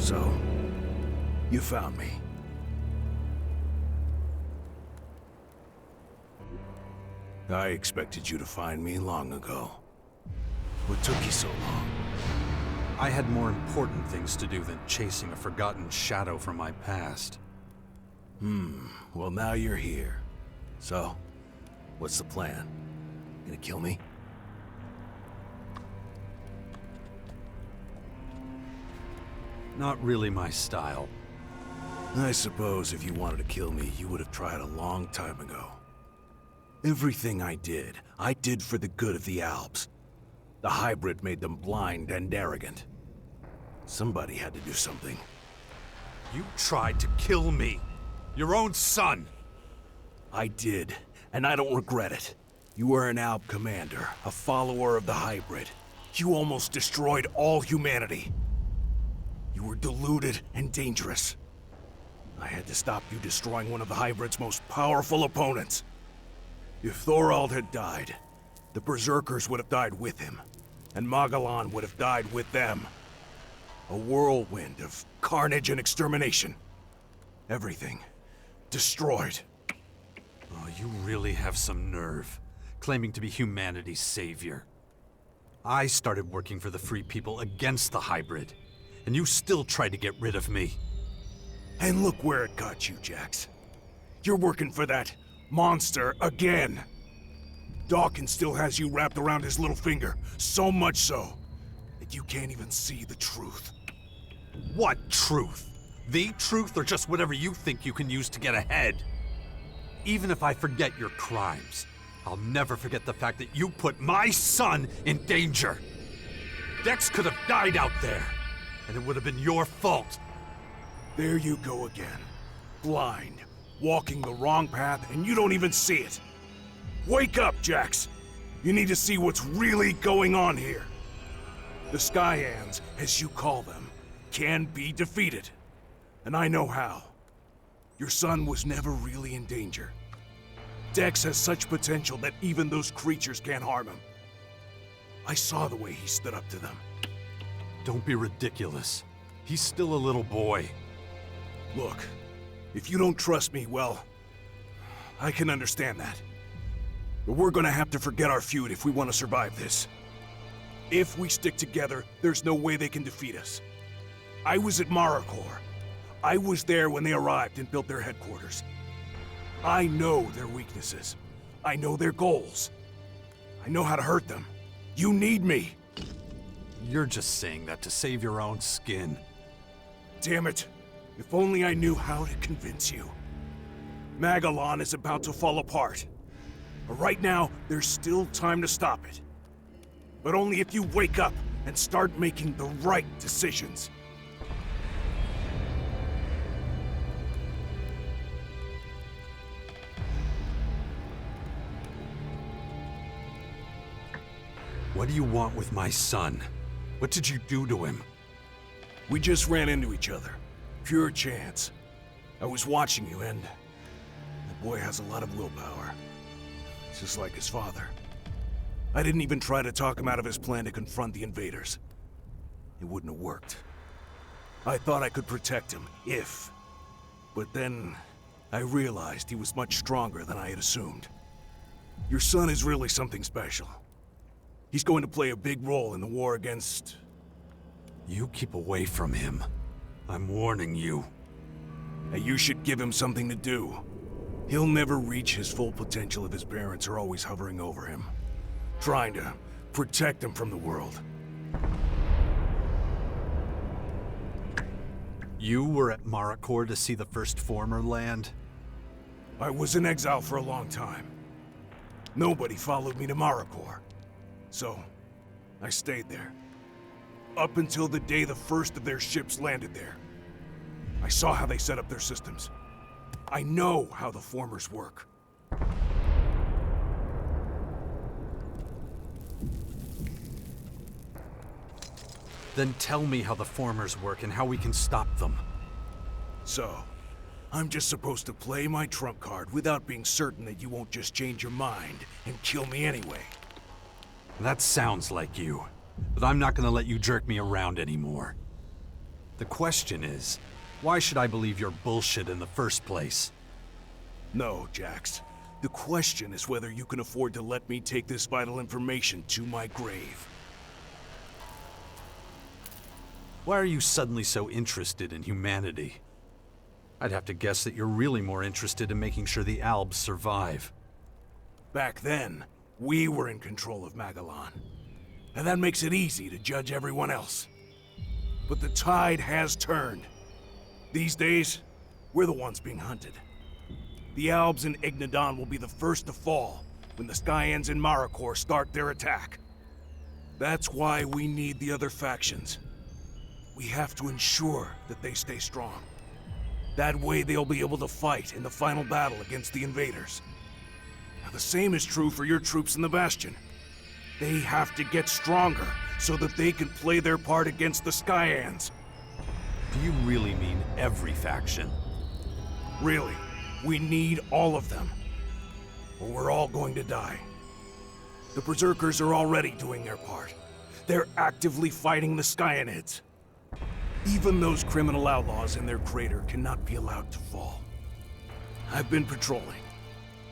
So, you found me. I expected you to find me long ago. What took you so long? I had more important things to do than chasing a forgotten shadow from my past. Well, now you're here. So, what's the plan? Gonna kill me? Not really my style. I suppose if you wanted to kill me, you would have tried a long time ago. Everything I did for the good of the Alps. The hybrid made them blind and arrogant. Somebody had to do something. You tried to kill me. Your own son. I did, and I don't regret it. You were an Alp commander, a follower of the hybrid. You almost destroyed all humanity. You were deluded and dangerous. I had to stop you destroying one of the hybrid's most powerful opponents. If Thorald had died, the Berserkers would have died with him, and Magellan would have died with them. A whirlwind of carnage and extermination. Everything destroyed. Oh, you really have some nerve, claiming to be humanity's savior. I started working for the Free People against the hybrid, and you still tried to get rid of me. And look where it got you, Jax. You're working for that monster again. Dawkins still has you wrapped around his little finger, so much so that you can't even see the truth. What truth? The truth, or just whatever you think you can use to get ahead? Even if I forget your crimes, I'll never forget the fact that you put my son in danger. Dex could have died out there, and it would have been your fault. There you go again. Blind, walking the wrong path, and you don't even see it. Wake up, Jax! You need to see what's really going on here. The Skyans, as you call them, can be defeated. And I know how. Your son was never really in danger. Dex has such potential that even those creatures can't harm him. I saw the way he stood up to them. Don't be ridiculous. He's still a little boy. Look, if you don't trust me, well, I can understand that. But we're gonna have to forget our feud if we want to survive this. If we stick together, there's no way they can defeat us. I was at Maricor. I was there when they arrived and built their headquarters. I know their weaknesses. I know their goals. I know how to hurt them. You need me. You're just saying that to save your own skin. Damn it. If only I knew how to convince you. Magellan is about to fall apart. But right now, there's still time to stop it. But only if you wake up and start making the right decisions. What do you want with my son? What did you do to him? We just ran into each other. Pure chance. I was watching you, and that boy has a lot of willpower. Just like his father. I didn't even try to talk him out of his plan to confront the invaders. It wouldn't have worked. I thought I could protect him, if. But then, I realized he was much stronger than I had assumed. Your son is really something special. He's going to play a big role in the war against... You keep away from him. I'm warning you. And you should give him something to do. He'll never reach his full potential if his parents are always hovering over him, trying to protect him from the world. You were at Maricor to see the first Former land? I was in exile for a long time. Nobody followed me to Maricor. So, I stayed there. Up until the day the first of their ships landed there. I saw how they set up their systems. I know how the Formers work. Then tell me how the Formers work and how we can stop them. So, I'm just supposed to play my trump card without being certain that you won't just change your mind and kill me anyway. That sounds like you, but I'm not gonna let you jerk me around anymore. The question is, why should I believe your bullshit in the first place? No, Jax. The question is whether you can afford to let me take this vital information to my grave. Why are you suddenly so interested in humanity? I'd have to guess that you're really more interested in making sure the Albs survive. Back then, we were in control of Magellan. And that makes it easy to judge everyone else. But the tide has turned. These days, we're the ones being hunted. The Albs and Ignadon will be the first to fall when the Skyans and Marikor start their attack. That's why we need the other factions. We have to ensure that they stay strong. That way they'll be able to fight in the final battle against the invaders. Now, the same is true for your troops in the Bastion. They have to get stronger so that they can play their part against the Skyans. Do you really mean every faction? Really, we need all of them, or we're all going to die. The Berserkers are already doing their part. They're actively fighting the Skyanids. Even those criminal outlaws in their crater cannot be allowed to fall. I've been patrolling,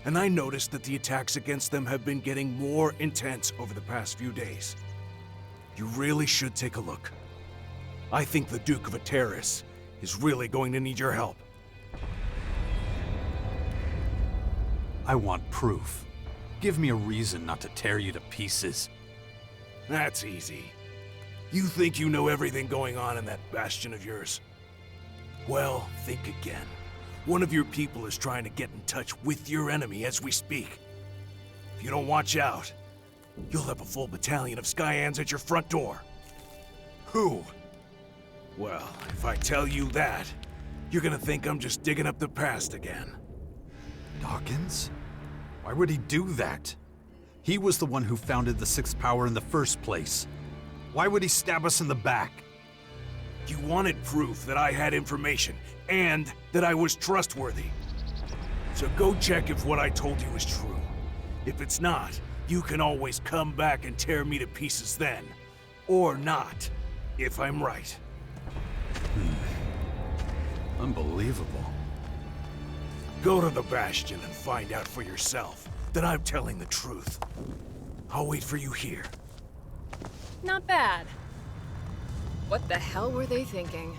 and I noticed that the attacks against them have been getting more intense over the past few days. You really should take a look. I think the Duke of Ateris is really going to need your help. I want proof. Give me a reason not to tear you to pieces. That's easy. You think you know everything going on in that bastion of yours? Well, think again. One of your people is trying to get in touch with your enemy as we speak. If you don't watch out, you'll have a full battalion of Skyans at your front door. Who? Well, if I tell you that, you're gonna think I'm just digging up the past again. Dawkins? Why would he do that? He was the one who founded the Sixth Power in the first place. Why would he stab us in the back? You wanted proof that I had information, and that I was trustworthy. So go check if what I told you is true. If it's not, you can always come back and tear me to pieces then. Or not, if I'm right. Unbelievable. Go to the Bastion and find out for yourself that I'm telling the truth. I'll wait for you here. Not bad. What the hell were they thinking?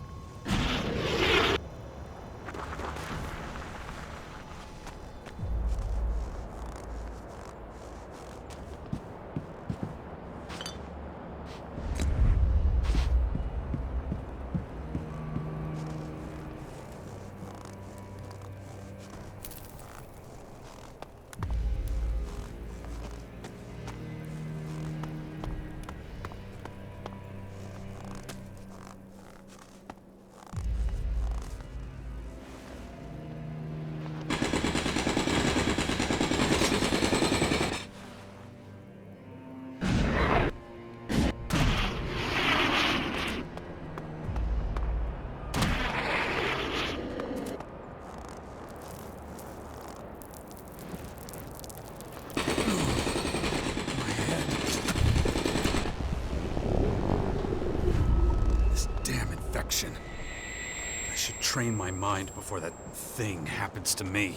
I should train my mind before that thing happens to me.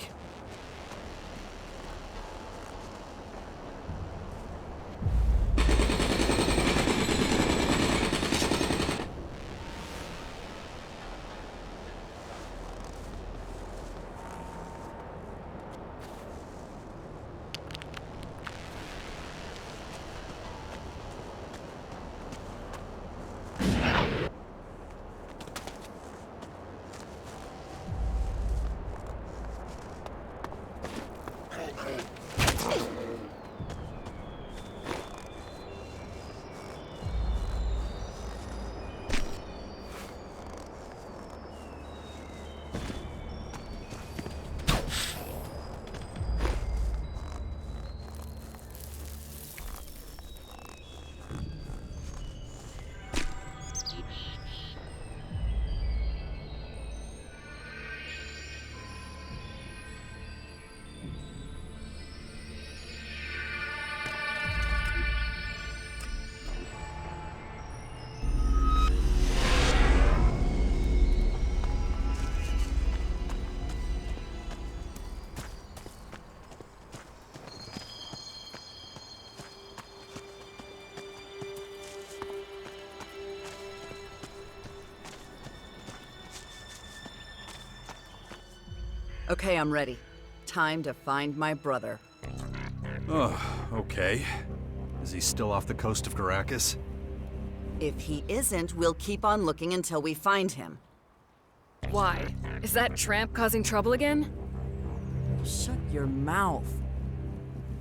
Okay, I'm ready. Time to find my brother. Oh, okay. Is he still off the coast of Caracas? If he isn't, we'll keep on looking until we find him. Why? Is that tramp causing trouble again? Shut your mouth.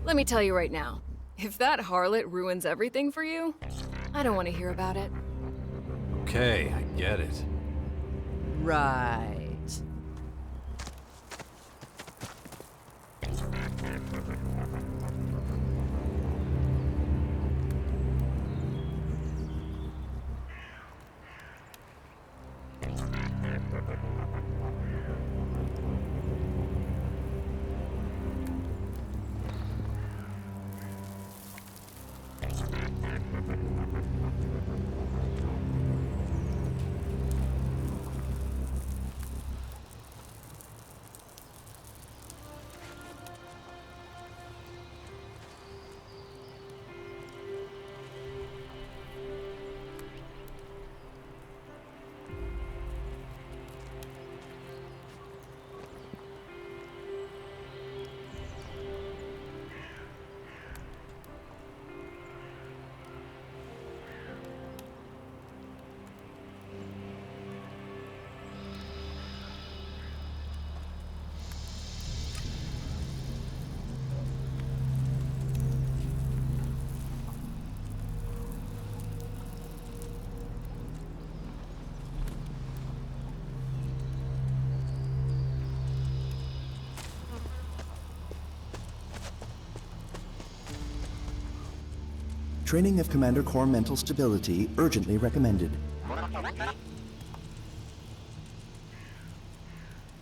Let me tell you right now. If that harlot ruins everything for you, I don't want to hear about it. Okay, I get it. Right. Training of Commander Core mental stability urgently recommended.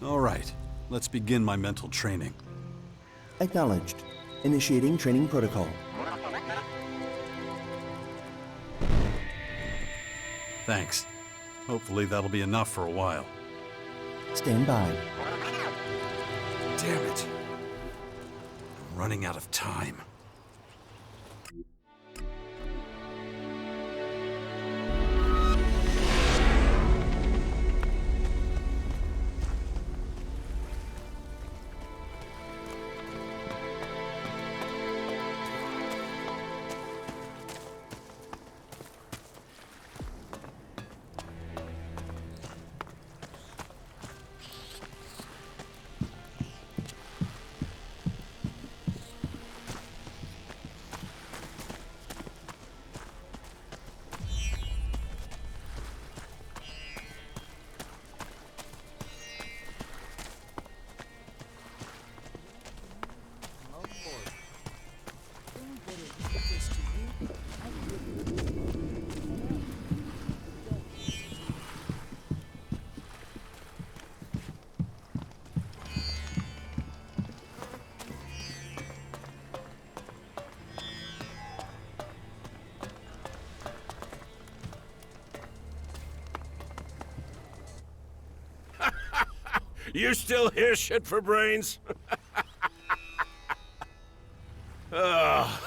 All right, let's begin my mental training. Acknowledged. Initiating training protocol. Thanks. Hopefully that'll be enough for a while. Stand by. Damn it. I'm running out of time. You still hear shit for brains? Oh,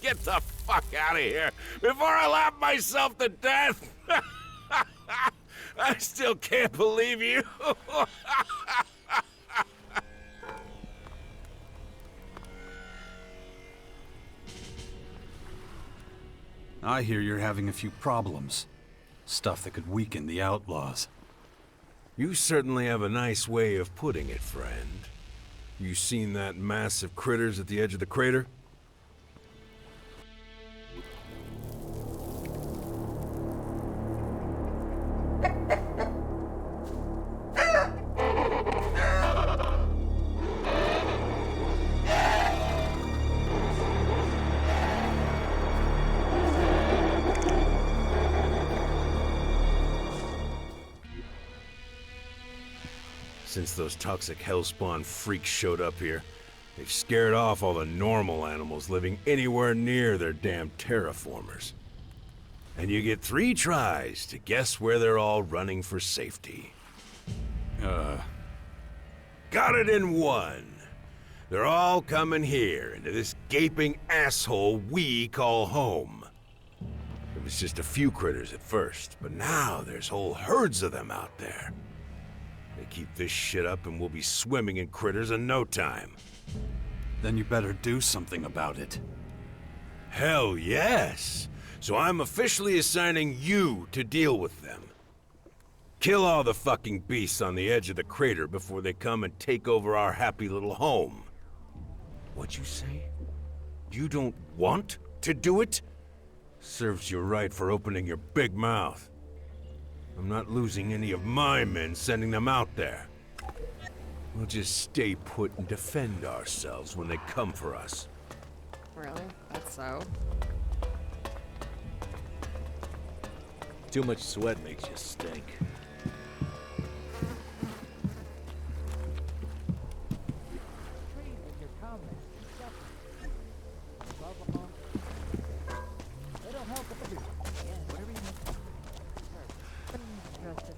get the fuck out of here before I laugh myself to death! I still can't believe you. I hear you're having a few problems. Stuff that could weaken the outlaws. You certainly have a nice way of putting it, friend. You seen that mass of critters at the edge of the crater? Since those toxic hellspawn freaks showed up here, they've scared off all the normal animals living anywhere near their damn terraformers. And you get 3 tries to guess where they're all running for safety. Got it in 1. They're all coming here, into this gaping asshole we call home. It was just a few critters at first, but now there's whole herds of them out there. They keep this shit up and we'll be swimming in critters in no time. Then you better do something about it. Hell yes! So I'm officially assigning you to deal with them. Kill all the fucking beasts on the edge of the crater before they come and take over our happy little home. What'd you say? You don't want to do it? Serves you right for opening your big mouth. I'm not losing any of my men sending them out there. We'll just stay put and defend ourselves when they come for us. Really? That's so? Too much sweat makes you stink. Trade with your comrades and separate. Above all, it'll help everyone. Yeah, whatever you make. Trusted.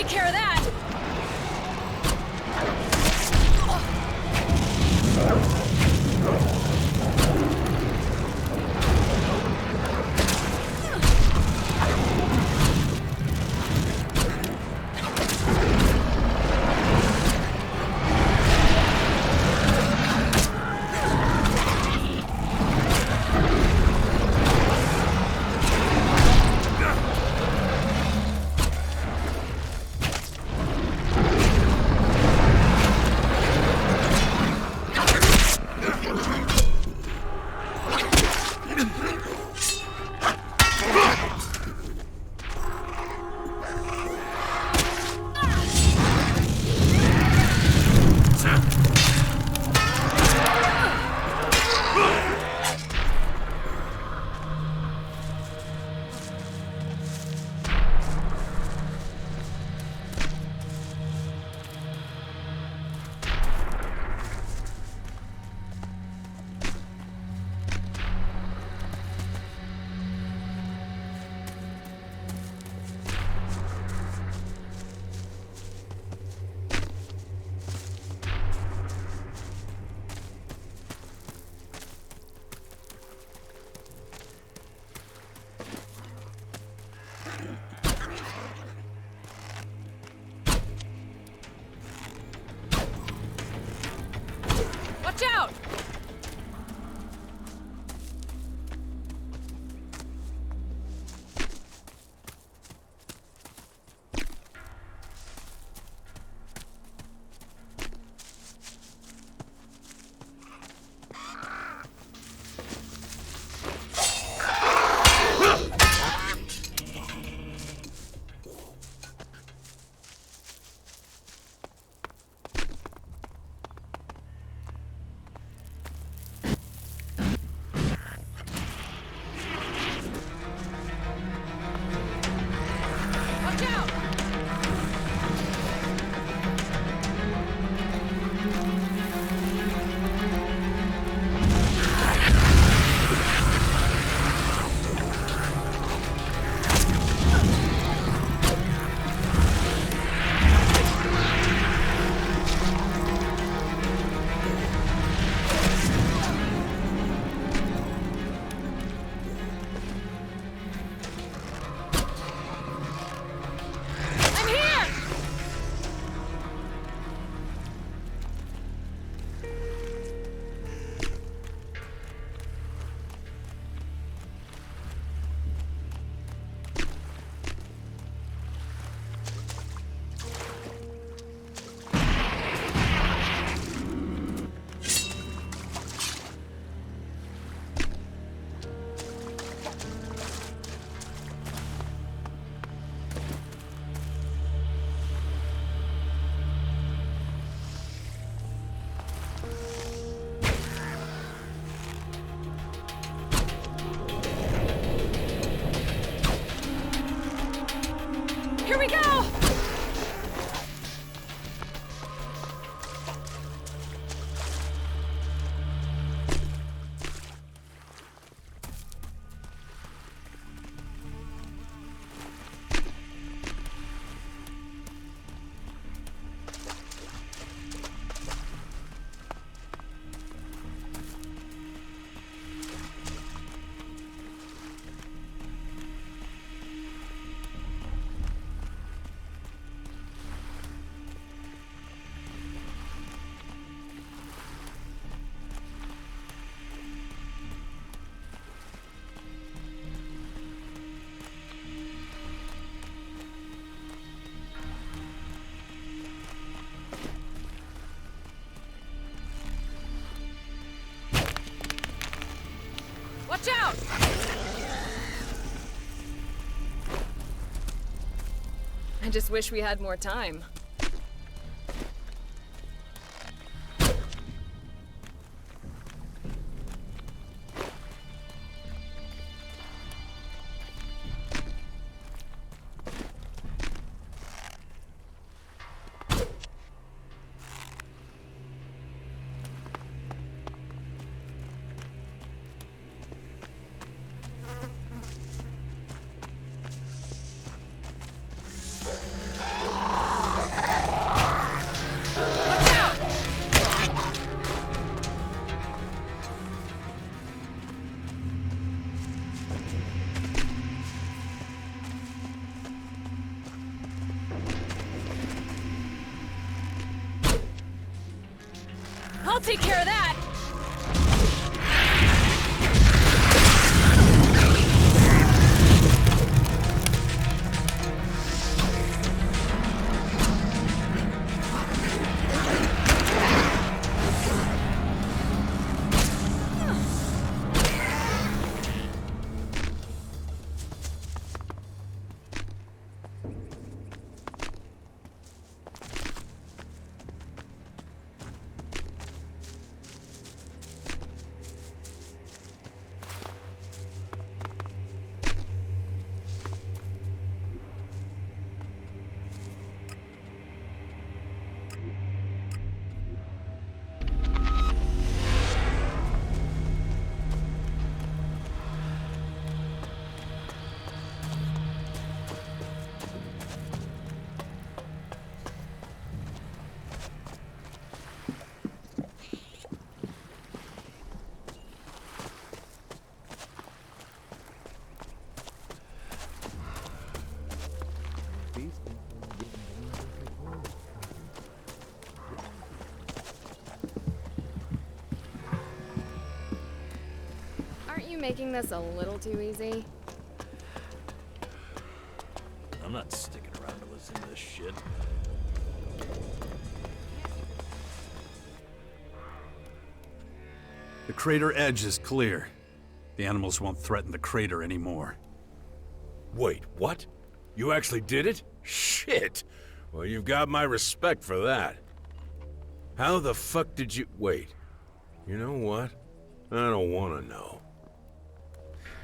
take care of that! Watch out! Watch out! I'm here! Here we go! Watch out! I just wish we had more time. I'll take care of that! Aren't you making this a little too easy? I'm not sticking around to listen to this shit. The crater edge is clear. The animals won't threaten the crater anymore. Wait, what? You actually did it? Shit! Well, you've got my respect for that. How the fuck did you... Wait. You know what? I don't want to know.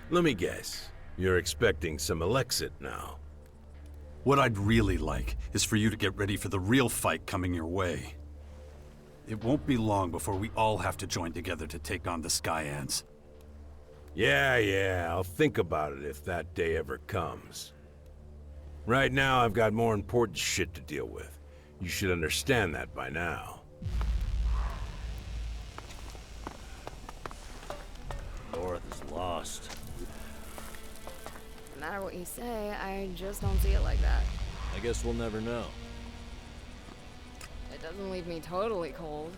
Let me guess. You're expecting some Elexit now. What I'd really like is for you to get ready for the real fight coming your way. It won't be long before we all have to join together to take on the Skyans. Yeah, I'll think about it if that day ever comes. Right now, I've got more important shit to deal with. You should understand that by now. North is lost. No matter what you say, I just don't see it like that. I guess we'll never know. It doesn't leave me totally cold.